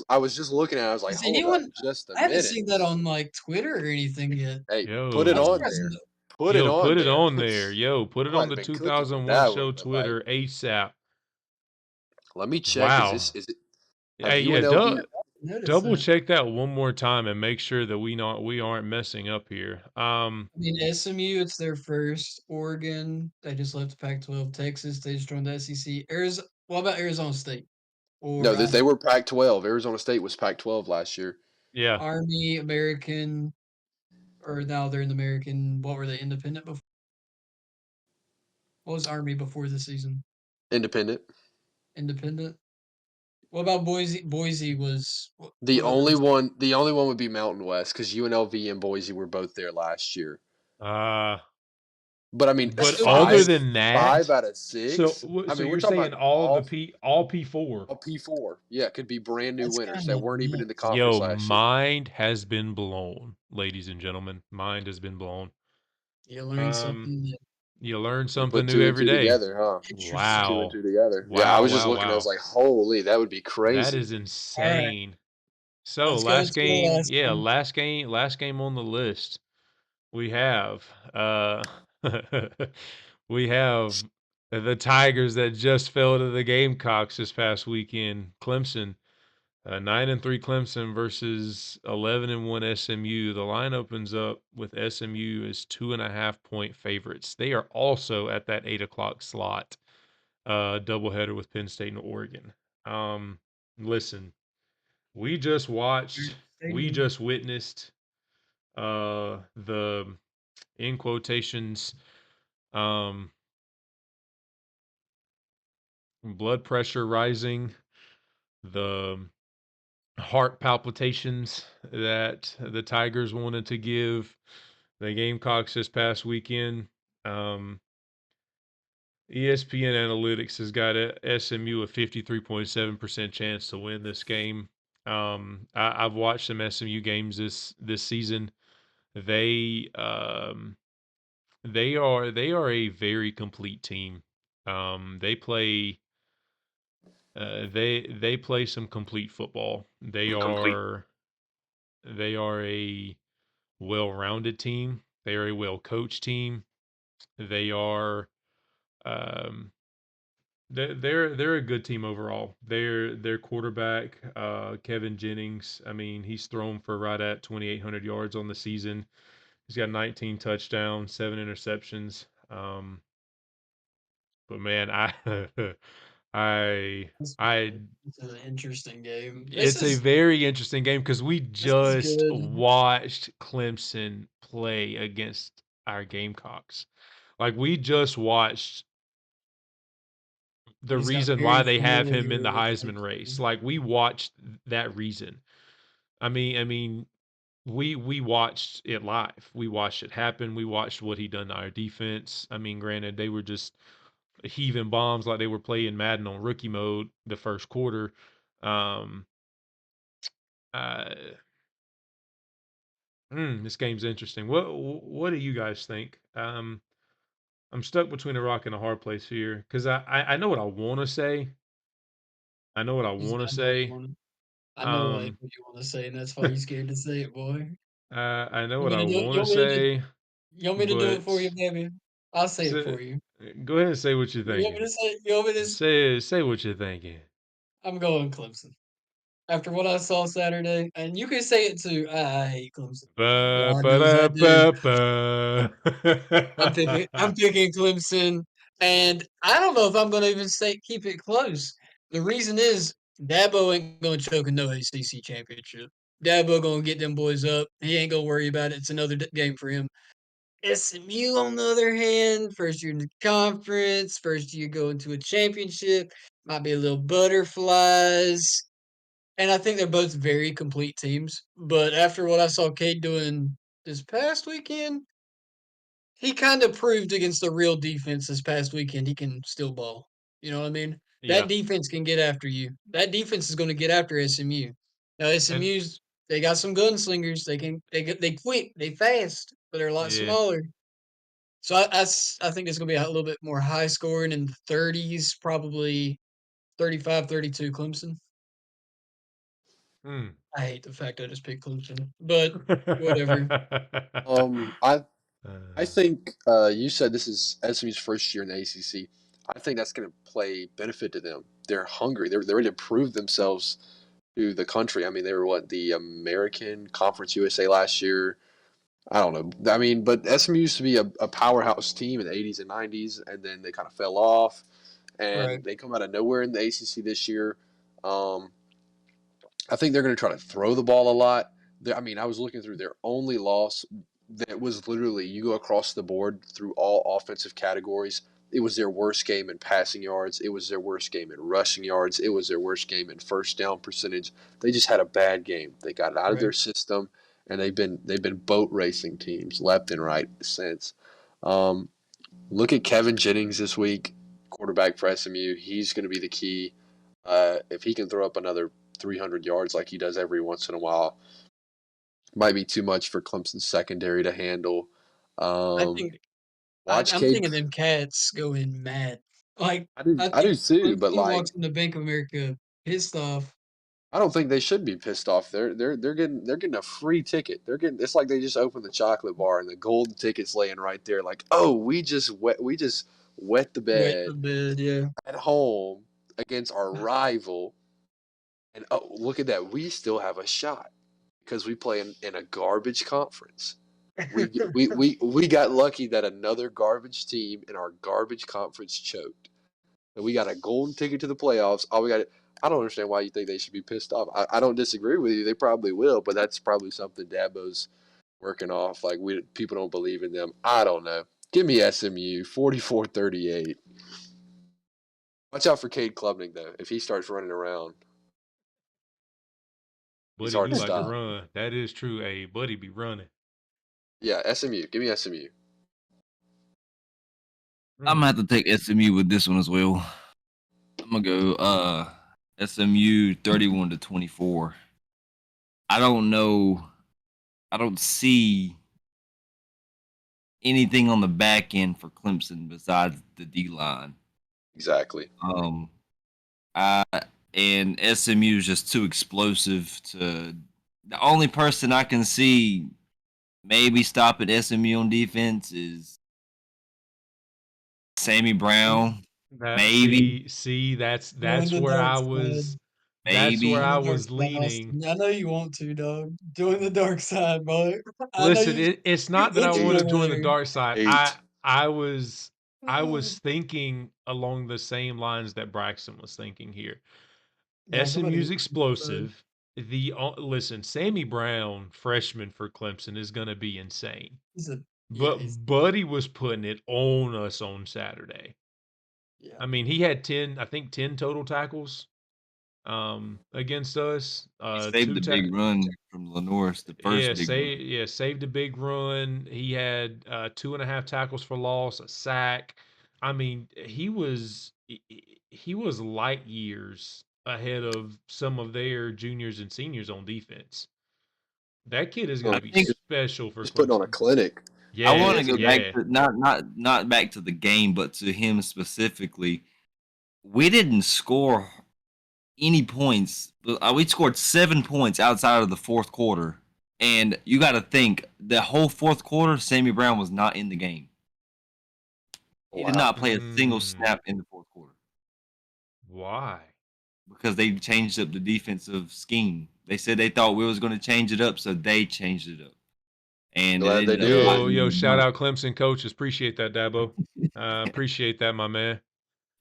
C: I was just looking at it. I was like,
B: Is
C: hold up,
B: anyone?
C: just a
B: I haven't
C: minute.
B: seen that on like Twitter or anything yet.
C: Hey, put it
B: I'm
A: Yo.
C: on
B: surprised.
C: there. Put it
A: Yo,
C: on
A: put it
C: there.
A: on there. Yo, put
C: I
A: it
C: might
A: on
C: have
A: the
C: been cooking with
A: 2001
C: that
A: show
C: one, but like,
A: Twitter ASAP.
C: let me check.
A: Wow.
C: Is it have
A: Hey, yeah,
C: UNLV?
B: Notice
A: double
B: that.
A: check that one more time and make sure that we aren't messing up here.
B: I mean, SMU, it's their first. Oregon, they just left the Pac-12. Texas, they just joined the SEC. Arizona, what about Arizona State
C: No,
B: or
C: they were Pac-12. Arizona State was Pac-12 last year.
A: Yeah.
B: Army, American, or now they're in the American? What were they? Independent before? What was Army before the season?
C: Independent.
B: Independent. What about Boise? Boise was
C: The
B: what about
C: only
B: those?
C: one the only one would be Mountain West because UNLV and Boise were both there last year.
A: Uh
C: But I mean,
B: That's
A: but
B: still
A: other
C: five
B: crazy.
A: than
C: five
A: that,
C: out of six. I
A: so
C: mean, we're
A: you're
C: talking
A: saying
C: about
A: all P4.
C: all P4. Yeah, it could be brand new
B: That's
C: winners
B: kind
C: that
B: of
C: weren't even in the
B: nuts.
C: conference
A: Yo,
C: last year.
A: mind has been blown, ladies and gentlemen. Mind has been blown.
B: You learn
A: Um
B: something that
A: you learn
C: You
A: something
C: put
A: new
C: two and
A: every
C: two
A: day.
C: together, huh?
B: interesting.
C: Two and
A: Wow.
C: two together. Yeah, I
A: Wow,
C: was just
A: wow,
C: looking. I was
A: wow.
C: like, holy, that would be
A: That
C: crazy.
A: is
B: All right,
A: insane. So
B: let's go to the last
A: yeah,
B: one.
A: last game on the list. We have we have the Tigers that just fell to the Gamecocks this past weekend. Clemson, 9-3 Clemson versus 11-1 SMU. The line opens up with SMU as 2.5-point favorites. They are also at that 8 o'clock slot, doubleheader with Penn State and Oregon. Listen, we just watched, we
B: Stadium.
A: just witnessed the in quotations um blood pressure rising, the heart palpitations that the Tigers wanted to give the Gamecocks this past weekend. ESPN Analytics has got SMU a 53.7% chance to win this game. I've watched some SMU games this season. They they are a very complete team. They play they play some complete football. They are a well-rounded team. They are a well-coached team. They are um they're a good team overall. Their quarterback, Kevin Jennings, I mean, he's thrown for right at 2,800 yards on the season. He's got 19 touchdowns, 7 interceptions. But man, I
B: This
A: I
B: is an interesting game.
A: it's a very interesting game because we
B: This is
A: just
B: good.
A: watched Clemson play against our Gamecocks. Like we just watched
B: I
A: the
B: just got
A: reason why
B: very
A: they have him in
B: familiar
A: the
B: with
A: Heisman race.
B: Clemson.
A: Like we watched that reason. I mean, we watched it live. We watched it happen. We watched what he done to our defense. I mean, granted, they were just heaving bombs like they were playing Madden on rookie mode the first quarter. Um, uh, this game's interesting. What do you guys think? I'm stuck between a rock and a hard place here because I know what I want to say. I know what I want to
B: I know you
A: say.
B: want. I know like
A: Um,
B: what you want to say, and that's why you're scared to say it, boy.
A: I know
B: You
A: what
B: want
A: I
B: me to do?
A: want to say,
B: You want me to do it for you,
A: but
B: baby? I'll say it
A: say,
B: for you.
A: go ahead and say what you're
B: You want me
A: thinking.
B: to say? You want me to?
A: Say what you're thinking.
B: I'm going Clemson. After what I saw Saturday, and you can say it too. I hate Clemson.
A: Ba
B: God
A: ba
B: knows
A: da
B: I do.
A: ba ba.
B: I'm picking Clemson, and I don't know if I'm going to even say keep it close. The reason is Dabo ain't going to choke in no ACC championship. Dabo going to get them boys up. He ain't going to worry about it. It's another game for him. SMU, on the other hand, first year in the conference, first year going to a championship, might be a little butterflies. And I think they're both very complete teams. But after what I saw Cade doing this past weekend, he kind of proved against the real defense this past weekend he can still ball. You know what I mean? That
A: Yeah,
B: defense can get after you. That defense is going to get after SMU. Now
A: and
B: SMU's they got some gunslingers. They quick, they fast, but they're a lot
A: yeah.
B: smaller. So I think it's going to be a little bit more high scoring in the 30s, probably 35-32 Clemson.
A: Hmm.
B: I hate the fact I just picked Clemson, but whatever.
C: Um, I I
A: Uh,
C: think you said this is SMU's first year in the ACC. I think that's going to play benefit to them. They're hungry. They're ready to prove themselves to the country. I mean, they were what, the American Conference USA last year. I don't know. I mean, but SMU used to be a powerhouse team in the 80s and 90s, and then they kind of fell off,
B: Right,
C: and they come out of nowhere in the ACC this year. Um, I think they're going to try to throw the ball a lot. I mean, I was looking through their only loss that was literally you go across the board through all offensive categories. It was their worst game in passing yards. It was their worst game in rushing yards. It was their worst game in first down percentage. They just had a bad game. They got it out of
B: right.
C: their system, and they've been boat racing teams left and right since. Um, Look at Kevin Jennings this week, quarterback for SMU. He's going to be the key. If he can throw up another 300 yards like he does every once in a while, might be too much for Clemson's secondary to handle.
B: I
C: Um,
B: think
C: watch
B: I'm
C: Cade.
B: thinking them cats go in mad. Like
C: I
B: I
C: do
B: think
C: too, but
B: Clemson
C: like
B: walks into Bank of America pissed off.
C: I don't think they should be pissed off. They're getting a free ticket. They're getting it's like they just opened the chocolate bar and the golden ticket's laying right there. Like, oh, we just wet the
B: Wet the
C: bed
B: bed, yeah.
C: at home against our rival. And oh, look at that. We still have a shot because we play in a garbage conference. We got lucky that another garbage team in our garbage conference choked. And we got a golden ticket to the playoffs. All we got I don't understand why you think they should be pissed off. I don't disagree with you. They probably will, but that's probably something Dabo's working off. Like people don't believe in them. I don't know. Give me SMU 44-38. Watch out for Cade Klubnik though. If he starts running around, he's
A: Buddy
C: hard
A: do
C: to
A: like to
C: stop.
A: run. That is true. Hey, Buddy be running.
C: Yeah, SMU. Give me SMU.
D: I'm gonna have to take SMU with this one as well. I'm gonna go SMU 31-24. I don't know. I don't see anything on the back end for Clemson besides the D line.
C: Exactly.
D: And SMU is just too explosive to. The only person I can see maybe stopping SMU on defense is Sammy Brown. Maybe.
A: See, that's
B: Join the
A: where
B: dark
A: I
B: side.
A: was. That's
D: Maybe.
A: where
B: Join
A: I
B: the dark
A: was
B: side,
A: leaning.
B: Austin. I know you want to, dog. Join the dark side, boy. I know
A: Listen,
B: you.
A: it's
B: You're
A: not that I
B: itching
A: want to
B: over
A: join the
B: there.
A: dark side.
C: 8.
A: I was thinking along the same lines that Braxton was thinking here.
B: No, somebody
A: SMU's
B: get
A: explosive. Listen, Sammy Brown, freshman for Clemson, is going to be insane.
B: He's a
A: But
B: he's
A: Buddy was putting it on us on Saturday.
B: yeah.
A: I mean, he had 10 total tackles against us.
D: He saved the big run from Lenore's, the first big run.
A: Saved a big run. He had 2.5 tackles for loss, a sack. I mean, he was light years ahead of some of their juniors and seniors on defense. That kid is going to be special for
C: He's putting on a
A: Clemson.
C: clinic.
A: Yeah,
D: I want to go back
A: yeah.
D: to not back to the game, but to him specifically. We didn't score any points. We scored 7 points outside of the fourth quarter, and you got to think the whole fourth quarter, Sammy Brown was not in the game. He did not play a single snap in the fourth quarter.
A: Why?
D: Because they changed up the defensive scheme. They said they thought we was going to change it up, so they changed it up. And
C: Glad they did.
A: Yo, shout out Clemson coaches. Appreciate that, Dabo. Appreciate that, my man.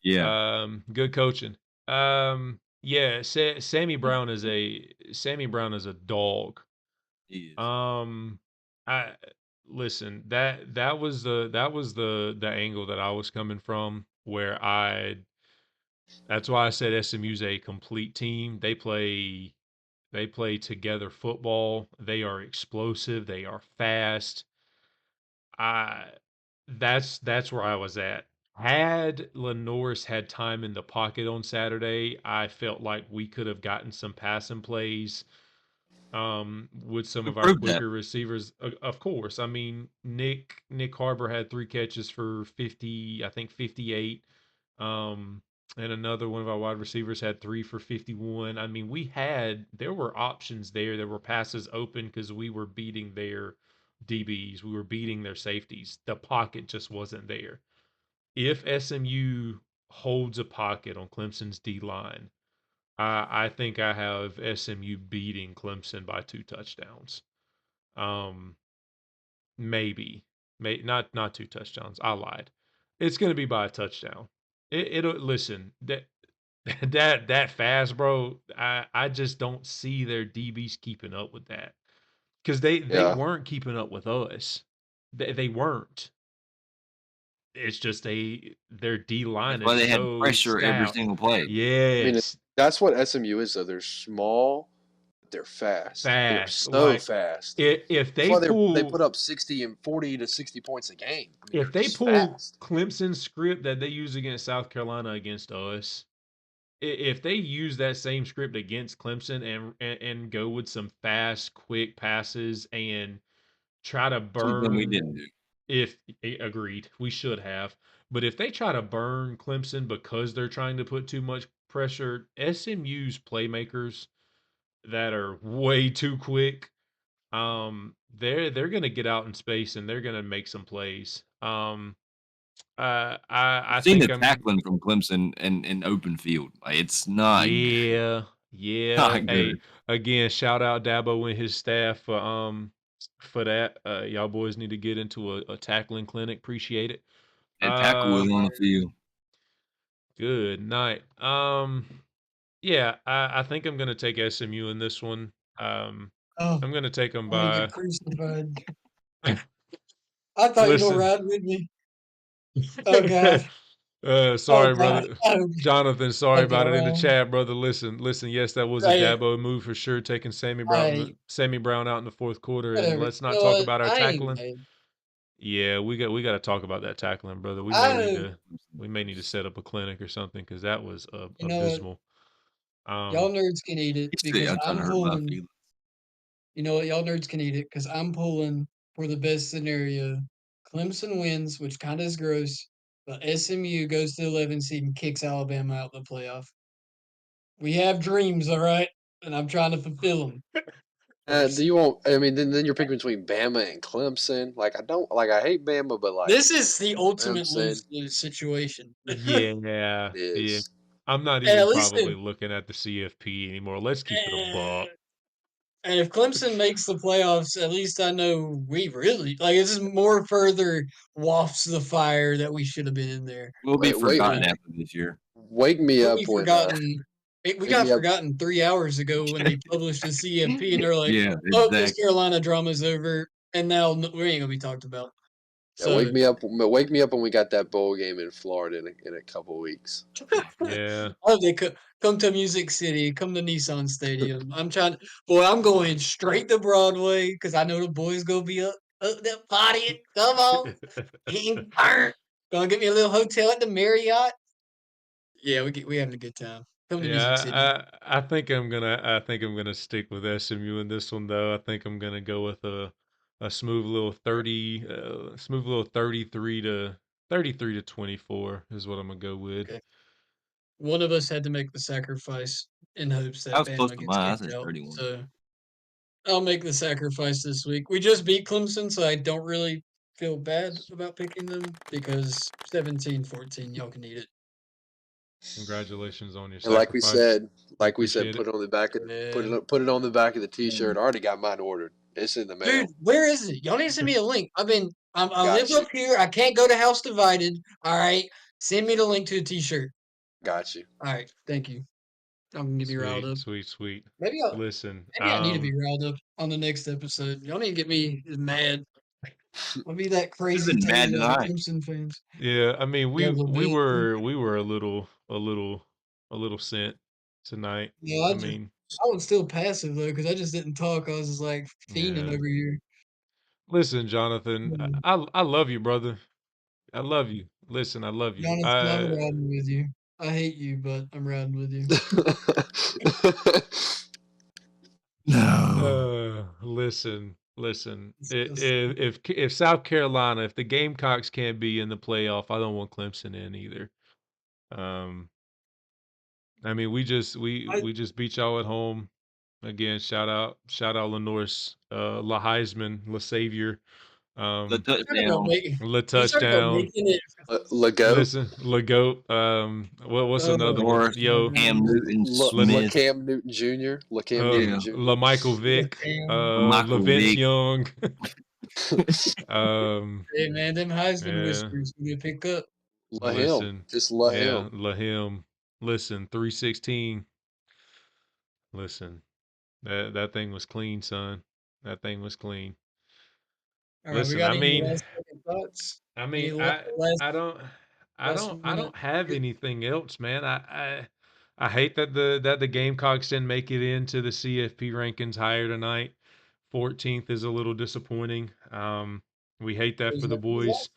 D: Yeah.
A: Good coaching. Yeah, Sammy Brown is a dog.
D: He is.
A: I listen, that was the angle that I was coming from, where that's why I said SMU's a complete team. They play together football. They are explosive. They are fast. That's where I was at. Had Lenore's had time in the pocket on Saturday, I felt like we could have gotten some passing plays with some of our quicker receivers. Of course. I mean, Nick Harbor had 3 catches for 50, I think 58. And another one of our wide receivers had 3 for 51. I mean, there were options there. There were passes open because we were beating their DBs. We were beating their safeties. The pocket just wasn't there. If SMU holds a pocket on Clemson's D line, I think I have SMU beating Clemson by 2 touchdowns. Maybe, not 2 touchdowns. I lied. It's going to be by a touchdown. It'll listen that fast, bro. I just don't see their DBs keeping up with that, because they weren't keeping up with us. They weren't. It's just their D line
D: That's why
A: is
D: they had
A: so
D: pressure every
A: stout.
D: single play.
A: Yes.
C: That's what SMU is, though. They're small, but they're fast. They're so fast.
A: If they
C: That's why
A: pull,
C: they put up 60 and 40 to 60 points a game. I mean,
A: if they pull
C: fast.
A: Clemson's script that they use against South Carolina against us, if they use that same script against Clemson and go with some fast, quick passes and try to burn,
D: something we didn't do.
A: Agreed, we should have. But if they try to burn Clemson because they're trying to put too much pressure, SMU's playmakers that are way too quick, they're going to get out in space and they're going to make some plays. I
D: seen
A: think
D: the tackling from Clemson in open field. Like, it's not.
A: Yeah.
D: Not
A: Hey,
D: good.
A: again, shout out Dabo and his staff for that. Y'all boys need to get into a tackling clinic. Appreciate it.
D: And tackle was on the field.
A: Good night. Yeah, I think I'm gonna take SMU in this one. I'm gonna take them
B: I'm gonna
A: by.
B: get crucified. I thought you were
A: Listen.
B: riding with me. Oh God.
A: Sorry,
B: God.
A: brother.
B: Oh,
A: Jonathan, sorry
B: something
A: about it in the
B: wrong.
A: chat, brother. Listen. Yes, that was a
B: Hey,
A: Dabo move for sure, taking
B: I
A: Sammy Brown out in the fourth quarter. And
B: whatever.
A: let's
B: You
A: not
B: know
A: talk
B: what?
A: about our
B: I ain't
A: tackling.
B: mad.
A: Yeah, we got to talk about that tackling, brother.
B: I
A: We may need to set up a clinic or something because that was
B: you know what?
A: abysmal.
B: Y'all nerds can eat it because
D: I'm trying to
B: I'm
D: hurt my
B: pulling.
D: feelings.
B: You know what? Y'all nerds can eat it because I'm pulling for the best scenario. Clemson wins, which kind of is gross, but SMU goes to the 11 seed and kicks Alabama out the playoff. We have dreams, all right, and I'm trying to fulfill them.
C: Do you want? I mean, then you're picking between Bama and Clemson. Like I don't like. I hate Bama, but like
B: This is the ultimate
C: Clemson
B: lose-lose situation.
A: Yeah, yeah.
C: is.
A: I'm not
B: And
A: even
B: at least
A: probably looking at the CFP anymore. Let's keep it a buck.
B: and if Clemson makes the playoffs, at least I know we really like. This is more further wafts the fire that we should have been in there.
D: We'll be
C: Wait,
D: forgotten after this year.
C: wake me
B: We'll
C: up
B: be
C: when
B: forgotten. We
C: wake
B: got
C: me up.
B: forgotten 3 hours ago when they published the CFP, and they're like,
D: Yeah,
B: "Oh, this
D: exactly.
B: Carolina drama's over," and now we ain't gonna be talked about.
C: Yeah,
B: So
C: wake me up. Wake me up when we got that bowl game in Florida in a couple weeks.
A: Yeah.
B: oh, they come to Music City, come to Nissan Stadium. Boy, I'm going straight to Broadway because I know the boys gonna be up there partying. Come on, getting burnt. Gonna get me a little hotel at the Marriott. Yeah, we having a good time. Come to Music City.
A: Yeah, I think I'm gonna stick with SMU in this one though. I think I'm gonna go with a smooth little 33 to 24 is what I'm gonna go with.
B: Okay. One of us had to make the sacrifice in hopes
D: I
B: that
D: was close
B: Bama
D: to
B: gets
D: mine. I
B: kicked
D: said
B: out.
D: 31.
B: So I'll make the sacrifice this week. We just beat Clemson, so I don't really feel bad about picking them because 17-14, y'all can eat it.
A: Congratulations on your
C: And like we
A: sacrifice.
C: said,
A: Appreciate
C: put
A: it.
C: it on the back of
B: Yeah.
C: put it on the back of the T-shirt. I already got mine ordered. It's in the mail.
B: Dude, where is it? Y'all need to send me a link. I
C: Got
B: live
C: you.
B: up here. I can't go to House Divided. All right. Send me the link to the t-shirt.
C: Got you.
B: All right. Thank you. I'm gonna be riled up.
A: Sweet.
B: Maybe
A: Listen,
B: I need to be riled up on the next episode. Y'all need to get me mad. I'll be that crazy
D: been mad
B: Taylor
D: tonight.
B: Clemson fans.
A: yeah, I mean
B: Yeah,
A: we were a little sent tonight.
B: No,
A: I mean,
B: I was still passive though, because I just didn't talk. I was just like fiending
A: yeah.
B: over here.
A: Listen, Jonathan,
B: Mm.
A: I love you, brother. I love you. Listen, I love you.
B: Jonathan, I'm riding with you. I hate you, but I'm riding with you.
D: No.
A: Listen.
B: It's
A: If South Carolina, if the Gamecocks can't be in the playoff, I don't want Clemson in either. I mean, we just beat y'all at home. Again, shout out Lenoir's, La Heisman, La Savior,
D: The touchdown.
A: La
B: you talking about
A: touchdown.
B: making it.
C: Lego.
A: Listen, La Goat. What's another one?
D: Norris,
A: Yo,
D: Cam Newton,
A: Let's-
D: Smith.
C: Cam Newton Jr. Cam
A: uh,
C: Newton Jr.
A: La Michael Vick,
D: Michael
A: LaVince
D: Vick.
A: Young.
B: Hey man, them Heisman
A: Yeah.
B: whispers we pick up.
C: La him.
A: Listen,
C: Just la
A: yeah,
C: him.
A: La him. Listen, 316. Listen, that thing was clean, son. That thing was clean.
B: All right, we
A: Listen,
B: got
A: I
B: any
A: mean,
B: last second thoughts?
A: I
B: Any
A: mean,
B: last last
A: I
B: minute?
A: don't have anything else, man. I hate that the Gamecocks didn't make it into the CFP rankings higher tonight. 14th is a little disappointing. We hate that for the boys.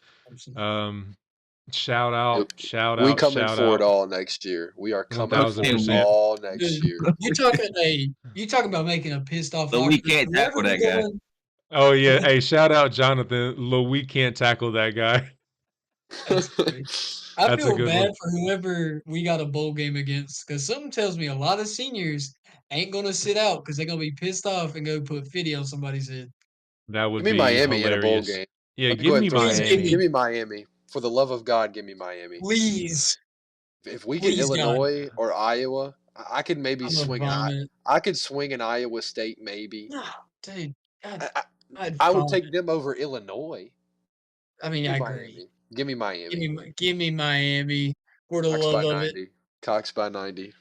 A: Shout out,
C: We coming
A: shout
C: for it
A: out.
C: all next year. We are coming for it
A: 1000%.
C: all next
B: Dude,
C: year.
B: you talking about making a pissed off.
D: But we
B: Oxford.
D: can't
B: Whenever
D: tackle
B: we
D: that guy.
B: go in-
A: Oh yeah, hey, shout out Jonathan. We can't tackle that guy.
B: That's great. I
A: That's a
B: feel
A: good
B: bad
A: one.
B: for whoever we got a bowl game against because something tells me a lot of seniors ain't gonna sit out because they're gonna be pissed off and go put 50 on somebody's head.
A: That would
C: Give me
A: be
C: Miami in a bowl
A: hilarious.
C: game.
A: Yeah,
C: Let me
A: give
C: go ahead
A: me
C: and throw that.
B: Please
A: Miami.
C: Give me Miami. For the love of God, give me Miami.
B: Please,
C: If we get
B: please, God,
C: Illinois or Iowa, I could maybe
B: I'm gonna
C: swing
B: vomit.
C: I could swing an Iowa State maybe.
B: No, dude,
C: I,
B: I'd
C: I would
B: vomit.
C: take them over Illinois.
B: I mean,
C: Give
B: I
C: me
B: agree.
C: Miami. Give me Miami.
B: Give me Miami for the
C: Cox
B: love
C: by
B: of it.
C: 90. Cox by 90.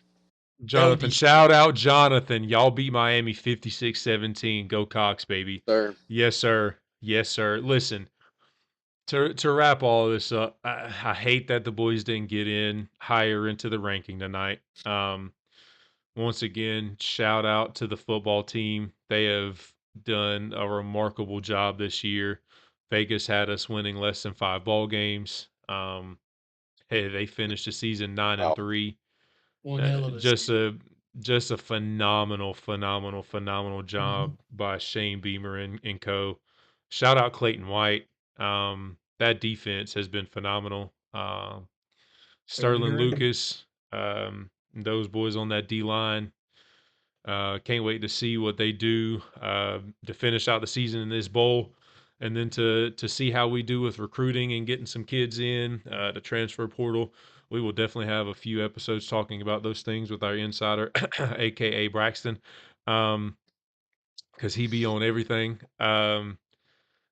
A: Jonathan, shout out Jonathan. Y'all beat Miami 56-17. Go Cox, baby.
C: Sir.
A: Yes, sir. Yes, sir. Listen, To wrap all this up, I hate that the boys didn't get in higher into the ranking tonight. Once again, shout out to the football team. They have done a remarkable job this year. Vegas had us winning less than 5 ball games. Hey, they finished the season 9 and
C: Wow.
A: 3.
B: One hell of a
A: Just
B: season.
A: a phenomenal
B: Mm-hmm.
A: job by Shane Beamer and co. Shout out Clayton White. That defense has been phenomenal.
B: Third
A: Sterling
B: grade.
A: Lucas, those boys on that D line. Can't wait to see what they do to finish out the season in this bowl, and then to see how we do with recruiting and getting some kids in the transfer portal. We will definitely have a few episodes talking about those things with our insider, aka Braxton, because he be on everything.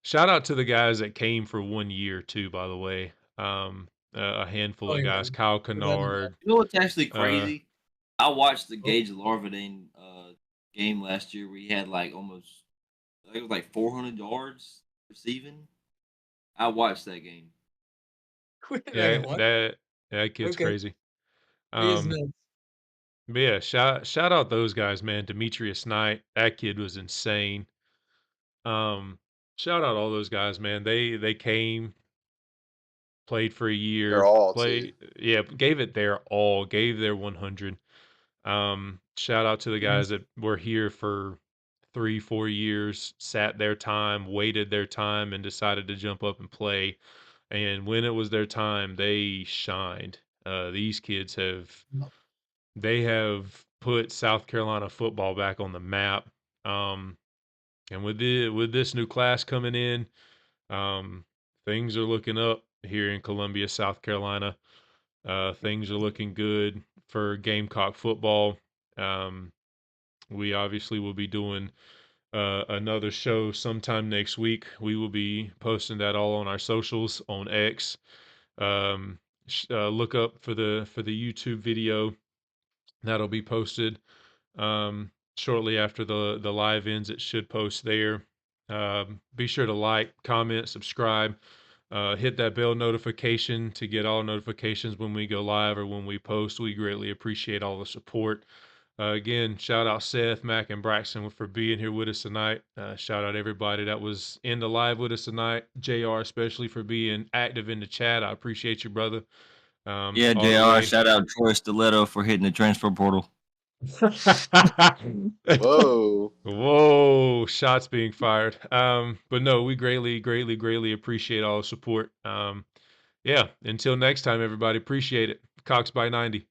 A: Shout out to the guys that came for 1 year too, by the way. A handful
B: Oh
A: of
B: yeah,
A: guys, Kyle
B: without a doubt.
A: Kennard.
D: You know what's actually
A: Uh,
D: crazy? I watched the
B: Oh,
D: Gage Larvadine game last year where he had like almost, I think it was like 400 yards receiving. I watched that game.
B: wait a
A: yeah,
B: minute, what?
A: that kid's
B: Okay,
A: crazy.
B: he is
A: Um,
B: nuts.
A: but yeah, shout out those guys, man. Demetrius Knight, that kid was insane. Um, Shout out all those guys, man. They came, played for a
C: They're
A: year,
C: all too.
A: play yeah, gave it their all, gave their 100. Shout out to the guys
B: Yes.
A: that were here for 3, 4 years, sat their time, waited their time, and decided to jump up and play. And when it was their time, they shined. These kids they have put South Carolina football back on the map. Um, and with this new class coming in, um, things are looking up here in Columbia, South Carolina. Things are looking good for Gamecock football. Um, we obviously will be doing another show sometime next week. We will be posting that all on our socials on X. Um, Look up for the YouTube video that'll be posted shortly after the live ends. It should post there. Be sure to like, comment, subscribe. Hit that bell notification to get all notifications when we go live or when we post. We greatly appreciate all the support. Again, shout out Seth, Mac, and Braxton for being here with us tonight. Shout out everybody that was in the live with us tonight. JR, especially for being active in the chat. I appreciate you, brother.
D: Yeah,
A: All the
D: JR,
A: way.
D: shout out Troy Stiletto for hitting the transfer portal.
C: Whoa.
A: Whoa, shots being fired. But no, we greatly appreciate all the support. Yeah, until next time, everybody. Appreciate it. Cox by 90.